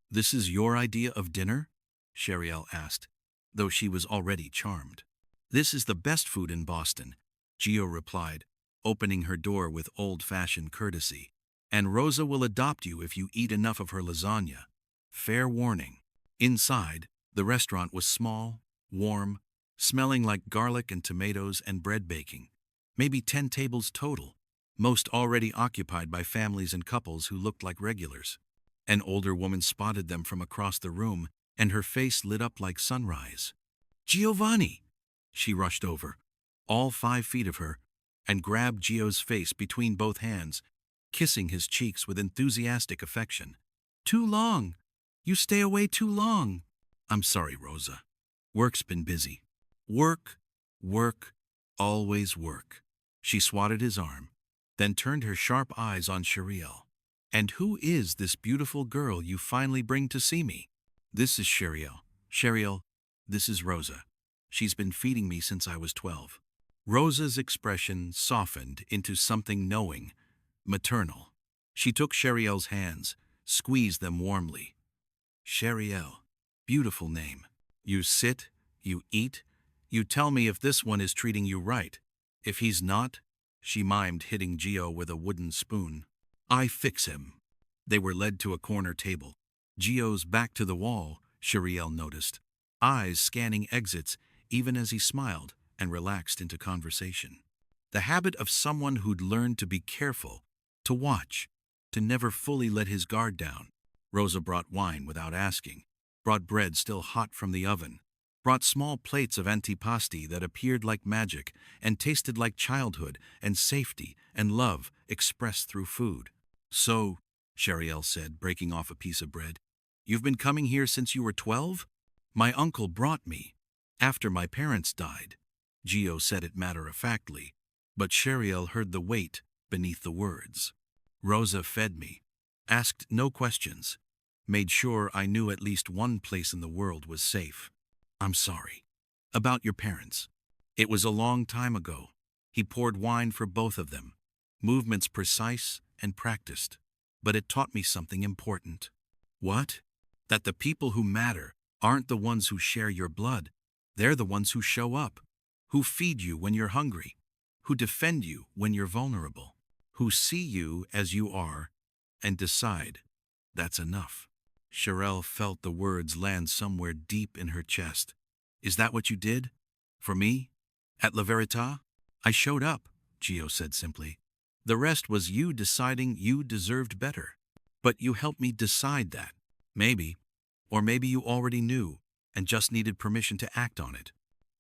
"This is your idea of dinner?" Sheryl asked, though she was already charmed. "This is the best food in Boston," Gio replied, opening her door with old-fashioned courtesy. "And Rosa will adopt you if you eat enough of her lasagna. Fair warning." Inside, the restaurant was small, warm, smelling like garlic and tomatoes and bread baking. Maybe 10 tables total, most already occupied by families and couples who looked like regulars. An older woman spotted them from across the room, and her face lit up like sunrise. "Giovanni!" She rushed over, all 5 feet of her, and grabbed Gio's face between both hands, kissing his cheeks with enthusiastic affection. "Too long! You stay away too long!" "I'm sorry, Rosa. Work's been busy." "Work, work, always work." She swatted his arm, then turned her sharp eyes on Sheryl. "And who is this beautiful girl you finally bring to see me?" "This is Sheryl. Sheryl, this is Rosa. She's been feeding me since I was 12. Rosa's expression softened into something knowing, maternal. She took Sheryl's hands, squeezed them warmly. "Sheryl, beautiful name. You sit, you eat, you tell me if this one is treating you right. If he's not," she mimed, hitting Gio with a wooden spoon, "I fix him." They were led to a corner table. Gio's back to the wall, Sheryl noticed. eyes scanning exits even as he smiled and relaxed into conversation. The habit of someone who'd learned to be careful, to watch, to never fully let his guard down. Rosa brought wine without asking, brought bread still hot from the oven, brought small plates of antipasti that appeared like magic and tasted like childhood and safety and love expressed through food. "So," Sheryl said, breaking off a piece of bread, "you've been coming here since you were 12? My uncle brought me. After my parents died." Gio said it matter-of-factly, but Sheryl heard the weight beneath the words. "Rosa fed me, asked no questions, made sure I knew at least one place in the world was safe. I'm sorry. About your parents. It was a long time ago." He poured wine for both of them, movements precise and practiced. "But it taught me something important." "What?" "That the people who matter aren't the ones who share your blood. They're the ones who show up, who feed you when you're hungry, who defend you when you're vulnerable, who see you as you are and decide that's enough." Sheryl felt the words land somewhere deep in her chest. "Is that what you did? For me? At La Verita?" "I showed up," Gio said simply. "The rest was you deciding you deserved better. But you helped me decide that. Maybe. Or maybe you already knew and just needed permission to act on it."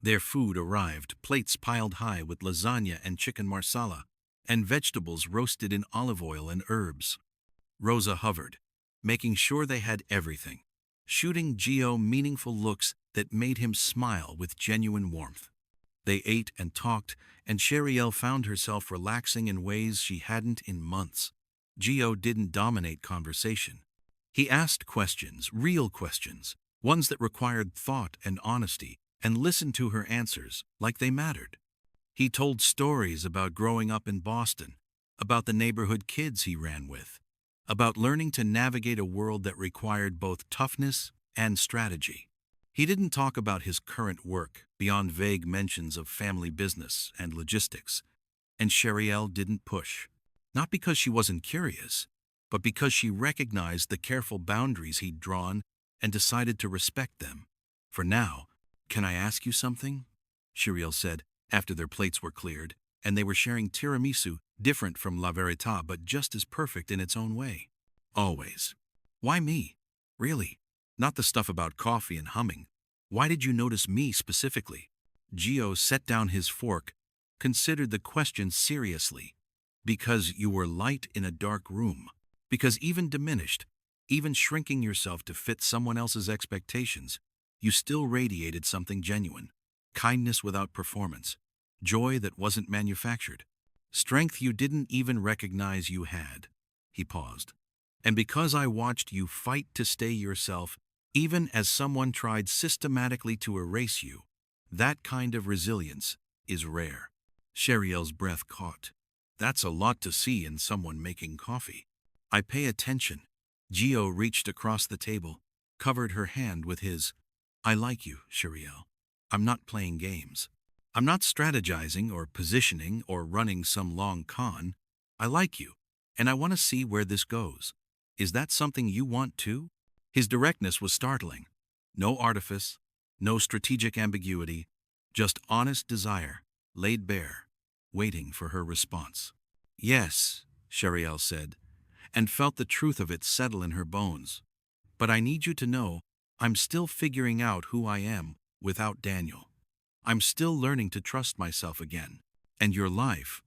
Their food arrived, plates piled high with lasagna and chicken marsala, and vegetables roasted in olive oil and herbs. Rosa hovered, making sure they had everything, shooting Gio meaningful looks that made him smile with genuine warmth. They ate and talked, and Sheryl found herself relaxing in ways she hadn't in months. Gio didn't dominate conversation. He asked questions, real questions, ones that required thought and honesty, and listened to her answers like they mattered. He told stories about growing up in Boston, about the neighborhood kids he ran with, about learning to navigate a world that required both toughness and strategy. He didn't talk about his current work beyond vague mentions of family business and logistics, and Sheryl didn't push. Not because she wasn't curious, but because she recognized the careful boundaries he'd drawn and decided to respect them. "For now, can I ask you something?" Sheryl said after their plates were cleared, and they were sharing tiramisu, different from La Verita but just as perfect in its own way. "Always." "Why me? Really? Not the stuff about coffee and humming. Why did you notice me specifically?" Gio set down his fork, considered the question seriously. "Because you were light in a dark room. Because even diminished, even shrinking yourself to fit someone else's expectations, you still radiated something genuine. Kindness without performance. Joy that wasn't manufactured. Strength you didn't even recognize you had." He paused. "And because I watched you fight to stay yourself, even as someone tried systematically to erase you, that kind of resilience is rare." Sheryl's breath caught. "That's a lot to see in someone making coffee." "I pay attention." Gio reached across the table, covered her hand with his. "I like you, Sheryl. I'm not playing games. I'm not strategizing or positioning or running some long con. I like you, and I want to see where this goes. Is that something you want too?" His directness was startling. No artifice, no strategic ambiguity, just honest desire, laid bare, waiting for her response. "Yes," Sheryl said, and felt the truth of it settle in her bones. "But I need you to know, I'm still figuring out who I am without Daniel. I'm still learning to trust myself again. And your life,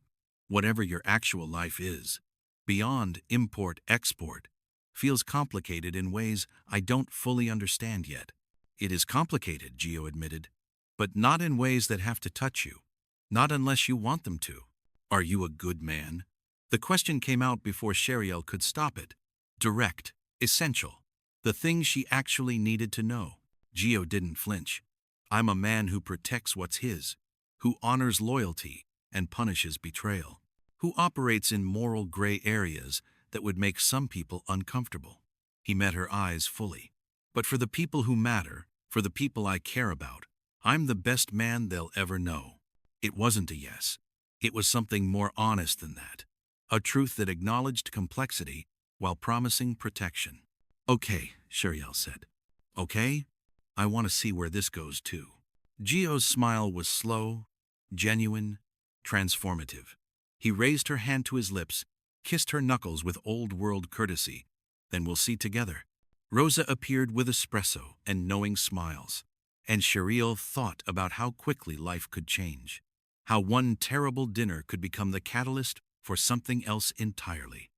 whatever your actual life is, beyond import-export, feels complicated in ways I don't fully understand yet." "It is complicated," Gio admitted, "but not in ways that have to touch you. Not unless you want them to." "Are you a good man?" The question came out before Sheryl could stop it. Direct, essential. The thing she actually needed to know. Gio didn't flinch. "I'm a man who protects what's his, who honors loyalty and punishes betrayal, who operates in moral gray areas that would make some people uncomfortable." He met her eyes fully. "But for the people who matter, for the people I care about, I'm the best man they'll ever know." It wasn't a yes. It was something more honest than that. A truth that acknowledged complexity while promising protection. "Okay," Sheryl said. "Okay? I want to see where this goes, too. Gio's smile was slow, genuine, transformative. He raised her hand to his lips, kissed her knuckles with old-world courtesy. Then we'll see together. Rosa appeared with espresso and knowing smiles, and Sheryl thought about how quickly life could change, how one terrible dinner could become the catalyst for something else entirely,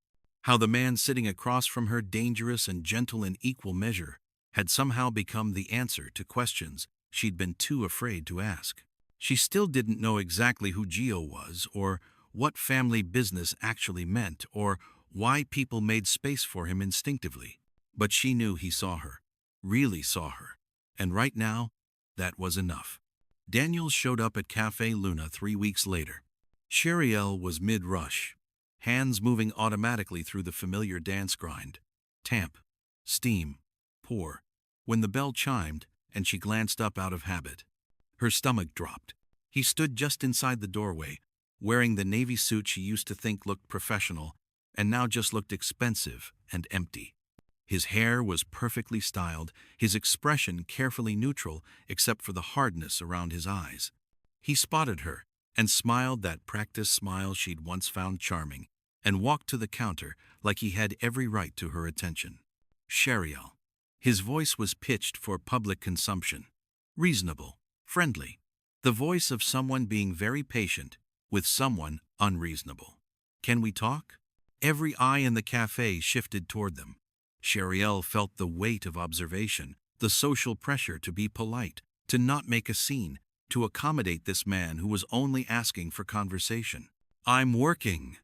how the man sitting across from her, dangerous and gentle in equal measure, had somehow become the answer to questions she'd been too afraid to ask. She still didn't know exactly who Gio was, or what family business actually meant, or why people made space for him instinctively. But she knew he saw her, really saw her, and right now, that was enough. Daniel showed up at Cafe Luna 3 weeks later. Sheryl was mid-rush, hands moving automatically through the familiar dance grind. Tamp, steam, pour. When the bell chimed and she glanced up out of habit, her stomach dropped. He stood just inside the doorway, wearing the navy suit she used to think looked professional, and now just looked expensive and empty. His hair was perfectly styled, his expression carefully neutral except for the hardness around his eyes. He spotted her and smiled that practiced smile she'd once found charming, and walked to the counter like he had every right to her attention. Sheryl. His voice was pitched for public consumption. Reasonable, friendly. The voice of someone being very patient with someone unreasonable. Can we talk? Every eye in the cafe shifted toward them. Sheryl felt the weight of observation, the social pressure to be polite, to not make a scene, to accommodate this man who was only asking for conversation. "I'm working,"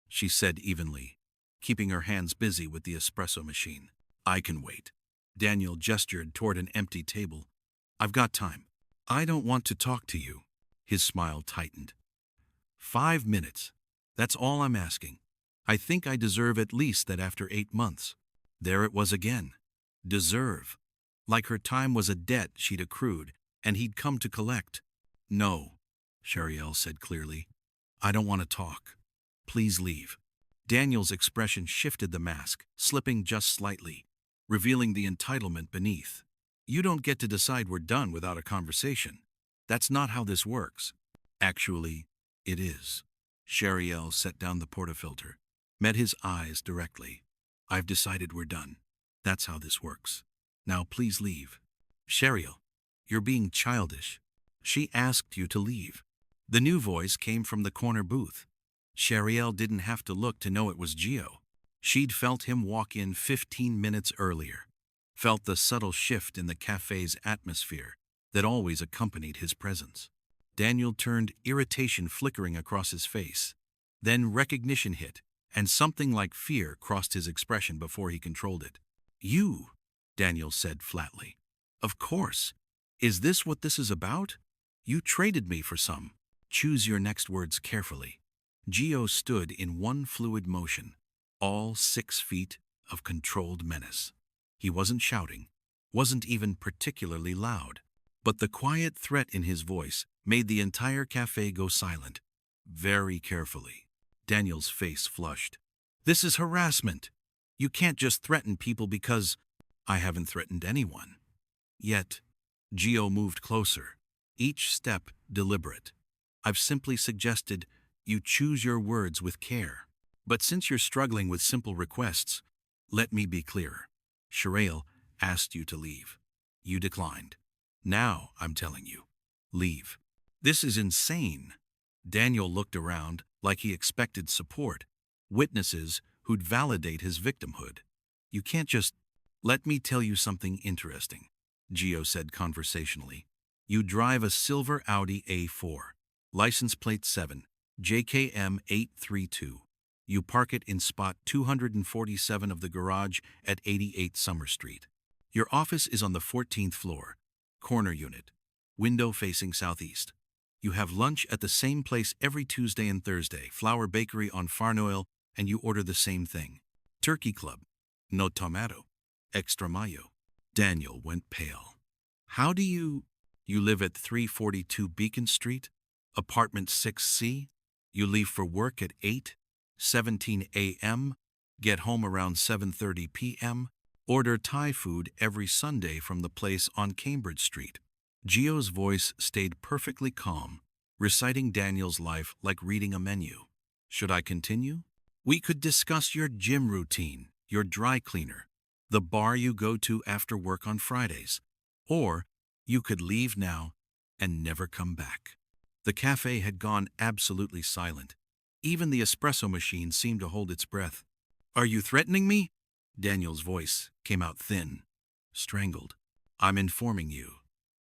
she said evenly, keeping her hands busy with the espresso machine. "I can wait." Daniel gestured toward an empty table. "I've got time." "I don't want to talk to you." His smile tightened. 5 minutes. That's all I'm asking. I think I deserve at least that after 8 months. There it was again. Deserve. Like her time was a debt she'd accrued, and he'd come to collect. "No," Sheryl said clearly. "I don't want to talk. Please leave." Daniel's expression shifted the mask, slipping just slightly, revealing the entitlement beneath. "You don't get to decide we're done without a conversation. That's not how this works." "Actually, it is." Sheryl set down the portafilter, met his eyes directly. "I've decided we're done. That's how this works. Now please leave." "Sheryl, you're being childish. She asked you to leave." The new voice came from the corner booth. Sheryl didn't have to look to know it was Gio. She'd felt him walk in 15 minutes earlier, felt the subtle shift in the cafe's atmosphere that always accompanied his presence. Daniel turned, irritation flickering across his face. Then recognition hit, and something like fear crossed his expression before he controlled it. "You," Daniel said flatly. "Of course. Is this what this is about? You traded me for some." Choose your next words carefully. Gio stood in one fluid motion, all 6 feet of controlled menace. He wasn't shouting, wasn't even particularly loud, but the quiet threat in his voice made the entire cafe go silent. Very carefully. Daniel's face flushed. "This is harassment. You can't just threaten people because—" "I haven't threatened anyone. Yet." Gio moved closer, each step deliberate. "I've simply suggested you choose your words with care. But since you're struggling with simple requests, let me be clearer. Sheryl asked you to leave. You declined. Now I'm telling you, leave." "This is insane." Daniel looked around like he expected support, witnesses who'd validate his victimhood. "You can't just—" "Let me tell you something interesting," Gio said conversationally. "You drive a silver Audi A4, license plate 7, JKM 832. You park it in spot 247 of the garage at 88 Summer Street. Your office is on the 14th floor, corner unit, window facing southeast. You have lunch at the same place every Tuesday and Thursday, Flower Bakery on Farnoil, and you order the same thing. Turkey Club, no tomato, extra mayo." Daniel went pale. "How do you— You live at 342 Beacon Street, apartment 6C? You leave for work at 8:17 a.m., get home around 7:30 p.m.? Order Thai food every Sunday from the place on Cambridge Street. Gio's voice stayed perfectly calm, reciting Daniel's life like reading a menu. Should I continue? We could discuss your gym routine, your dry cleaner, the bar you go to after work on Fridays. Or you could leave now and never come back. The cafe had gone absolutely silent. Even the espresso machine seemed to hold its breath. Are you threatening me? Daniel's voice came out thin, strangled. I'm informing you,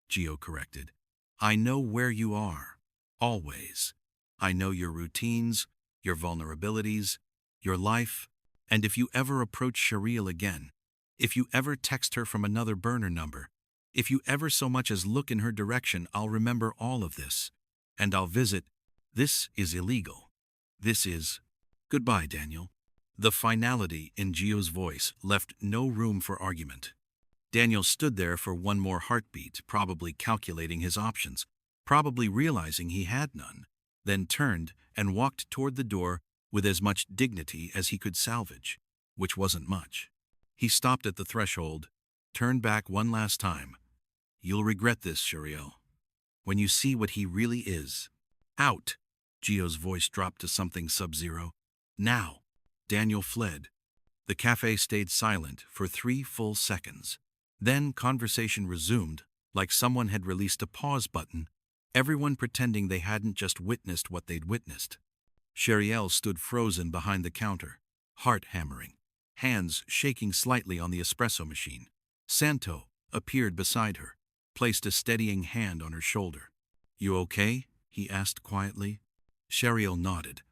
Gio corrected. I know where you are, always. I know your routines, your vulnerabilities, your life, and if you ever approach Sheryl again, if you ever text her from another burner number, if you ever so much as look in her direction, I'll remember all of this, and I'll visit. This is illegal. This is... Goodbye, Daniel. The finality in Gio's voice left no room for argument. Daniel stood there for one more heartbeat, probably calculating his options, probably realizing he had none, then turned and walked toward the door with as much dignity as he could salvage, which wasn't much. He stopped at the threshold, turned back one last time. You'll regret this, Sheryl, when you see what he really is. Out! Gio's voice dropped to something sub-zero. Now! Daniel fled. The cafe stayed silent for 3 full seconds. Then conversation resumed, like someone had released a pause button, everyone pretending they hadn't just witnessed what they'd witnessed. Sheryl stood frozen behind the counter, heart hammering, hands shaking slightly on the espresso machine. Santo appeared beside her, placed a steadying hand on her shoulder. You okay? He asked quietly. Sheryl nodded,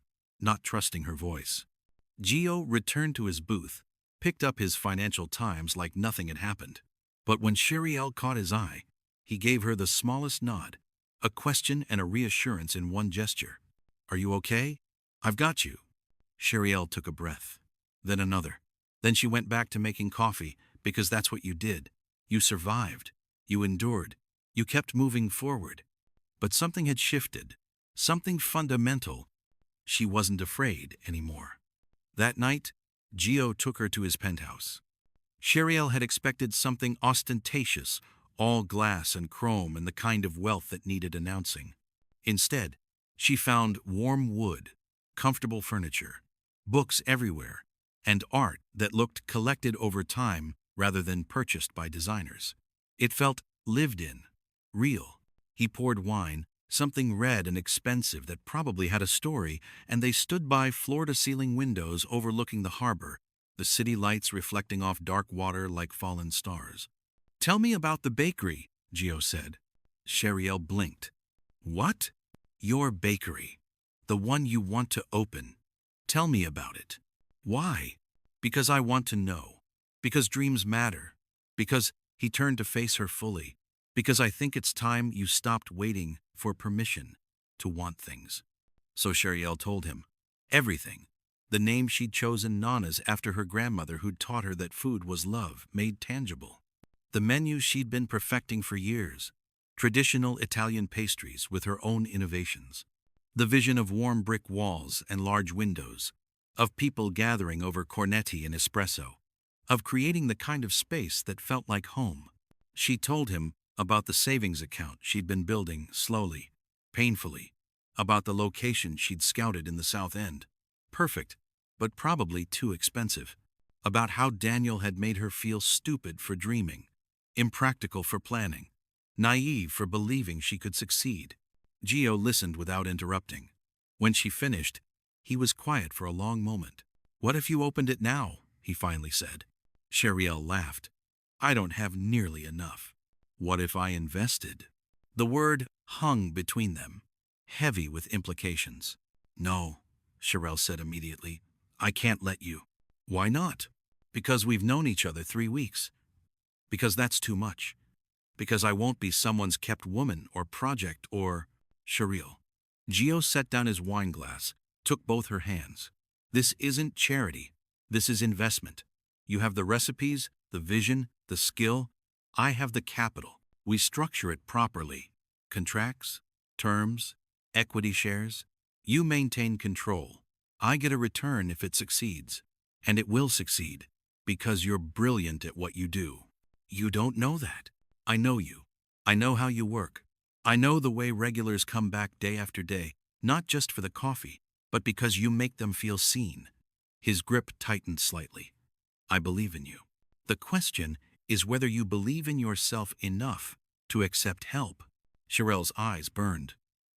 not trusting her voice. Gio returned to his booth, picked up his Financial Times like nothing had happened. But when Sheryl caught his eye, he gave her the smallest nod, a question and a reassurance in one gesture. Are you okay? I've got you. Sheryl took a breath, then another. Then she went back to making coffee, because that's what you did. You survived. You endured. You kept moving forward. But something had shifted, something fundamental. She wasn't afraid anymore. That night, Gio took her to his penthouse. Sheryl had expected something ostentatious, all glass and chrome and the kind of wealth that needed announcing. Instead, she found warm wood, comfortable furniture, books everywhere, and art that looked collected over time rather than purchased by designers. It felt lived in, real. He poured wine, something red and expensive that probably had a story, and they stood by floor-to-ceiling windows overlooking the harbor, the city lights reflecting off dark water like fallen stars. Tell me about the bakery, Gio said. Sheryl blinked. What? Your bakery. The one you want to open. Tell me about it. Why? Because I want to know. Because dreams matter. Because he turned to face her fully. Because I think it's time you stopped waiting for permission to want things. So Sheryl told him. Everything. The name she'd chosen, Nana's, after her grandmother who'd taught her that food was love, made tangible. The menu she'd been perfecting for years. Traditional Italian pastries with her own innovations. The vision of warm brick walls and large windows. Of people gathering over cornetti and espresso. Of creating the kind of space that felt like home. She told him about the savings account she'd been building slowly, painfully. About the location she'd scouted in the South End. Perfect, but probably too expensive. About how Daniel had made her feel stupid for dreaming, impractical for planning, naive for believing she could succeed. Gio listened without interrupting. When she finished, he was quiet for a long moment. What if you opened it now? He finally said. Sheryl laughed. I don't have nearly enough. What if I invested? The word hung between them, heavy with implications. No, Sheryl said immediately. I can't let you. Why not? Because we've known each other 3 weeks. Because that's too much. Because I won't be someone's kept woman or project or... Sheryl. Gio set down his wine glass, took both her hands. This isn't charity. This is investment. You have the recipes, the vision, the skill. I have the capital. We structure it properly. Contracts, terms, equity shares. You maintain control. I get a return if it succeeds. And it will succeed. Because you're brilliant at what you do. You don't know that. I know you. I know how you work. I know the way regulars come back day after day, not just for the coffee, but because you make them feel seen. His grip tightened slightly. I believe in you. The question is whether you believe in yourself enough to accept help. Cheryl's eyes burned.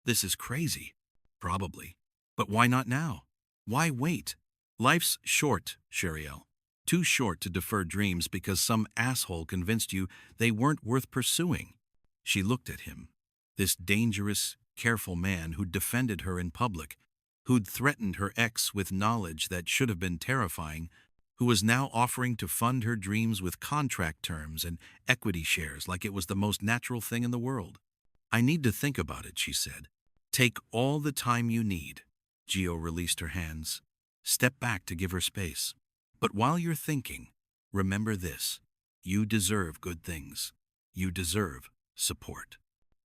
This is crazy. Probably. But why not now? Why wait? Life's short, Sheryl. Too short to defer dreams because some asshole convinced you they weren't worth pursuing. She looked at him. This dangerous, careful man who'd defended her in public, who'd threatened her ex with knowledge that should have been terrifying, who was now offering to fund her dreams with contract terms and equity shares like it was the most natural thing in the world. I need to think about it, she said. Take all the time you need. Gio released her hands. Step back to give her space. But while you're thinking, remember this. You deserve good things. You deserve support.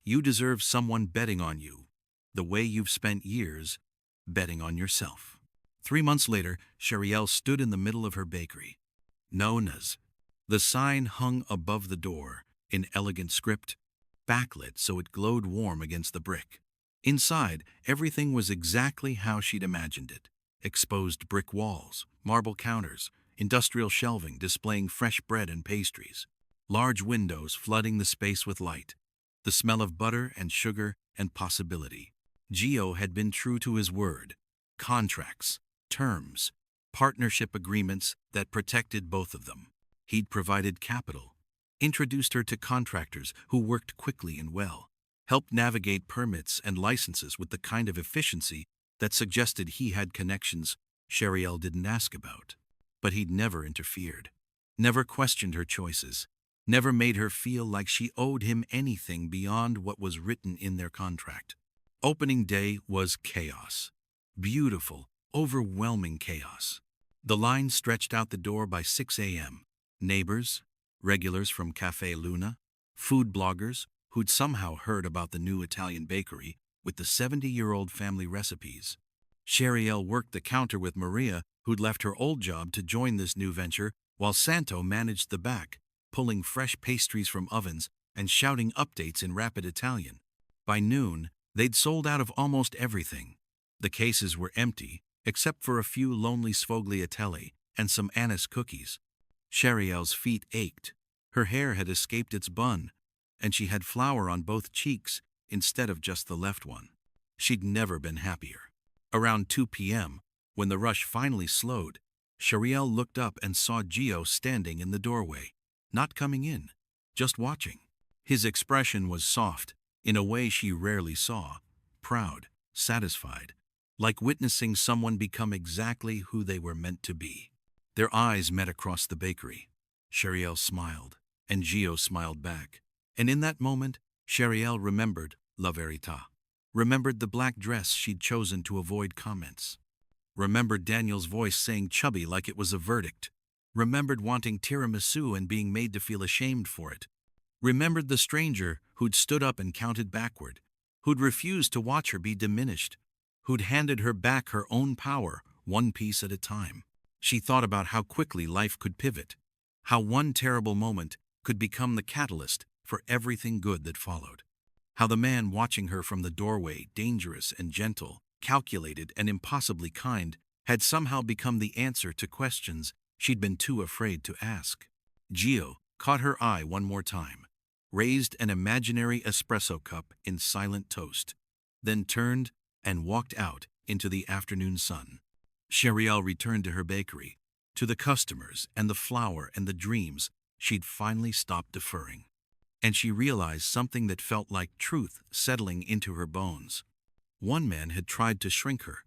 You deserve someone betting on you, the way you've spent years betting on yourself. 3 months later, Sheryl stood in the middle of her bakery. Nona's. The sign hung above the door, in elegant script, backlit so it glowed warm against the brick. Inside, everything was exactly how she'd imagined it. Exposed brick walls, marble counters, industrial shelving displaying fresh bread and pastries, large windows flooding the space with light, the smell of butter and sugar and possibility. Gio had been true to his word. Contracts, terms, partnership agreements that protected both of them. He'd provided capital, introduced her to contractors who worked quickly and well, helped navigate permits and licenses with the kind of efficiency that suggested he had connections Sheryl didn't ask about. But he'd never interfered, never questioned her choices, never made her feel like she owed him anything beyond what was written in their contract. Opening day was chaos. Beautiful, overwhelming chaos. The line stretched out the door by 6 a.m. Neighbors, regulars from Cafe Luna, food bloggers who'd somehow heard about the new Italian bakery with the 70-year-old family recipes. Sheryl worked the counter with Maria, who'd left her old job to join this new venture, while Santo managed the back, pulling fresh pastries from ovens and shouting updates in rapid Italian. By noon, they'd sold out of almost everything. The cases were empty, except for a few lonely sfogliatelli and some anise cookies. Sheryl's feet ached. Her hair had escaped its bun, and she had flour on both cheeks instead of just the left one. She'd never been happier. Around 2 p.m., when the rush finally slowed, Sheryl looked up and saw Gio standing in the doorway, not coming in, just watching. His expression was soft, in a way she rarely saw, proud, satisfied, like witnessing someone become exactly who they were meant to be. Their eyes met across the bakery. Sheryl smiled, and Gio smiled back. And in that moment, Sheryl remembered La Verità, remembered the black dress she'd chosen to avoid comments, remembered Daniel's voice saying chubby like it was a verdict, remembered wanting tiramisu and being made to feel ashamed for it, remembered the stranger who'd stood up and counted backward, who'd refused to watch her be diminished, who'd handed her back her own power, one piece at a time. She thought about how quickly life could pivot, how one terrible moment could become the catalyst for everything good that followed, how the man watching her from the doorway, dangerous and gentle, calculated and impossibly kind, had somehow become the answer to questions she'd been too afraid to ask. Gio caught her eye one more time, raised an imaginary espresso cup in silent toast, then turned and walked out into the afternoon sun. Sheryl returned to her bakery, to the customers and the flour and the dreams she'd finally stopped deferring. And she realized something that felt like truth settling into her bones. One man had tried to shrink her,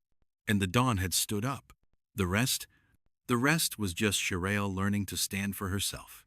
and the dawn had stood up. The rest was just Sheryl learning to stand for herself.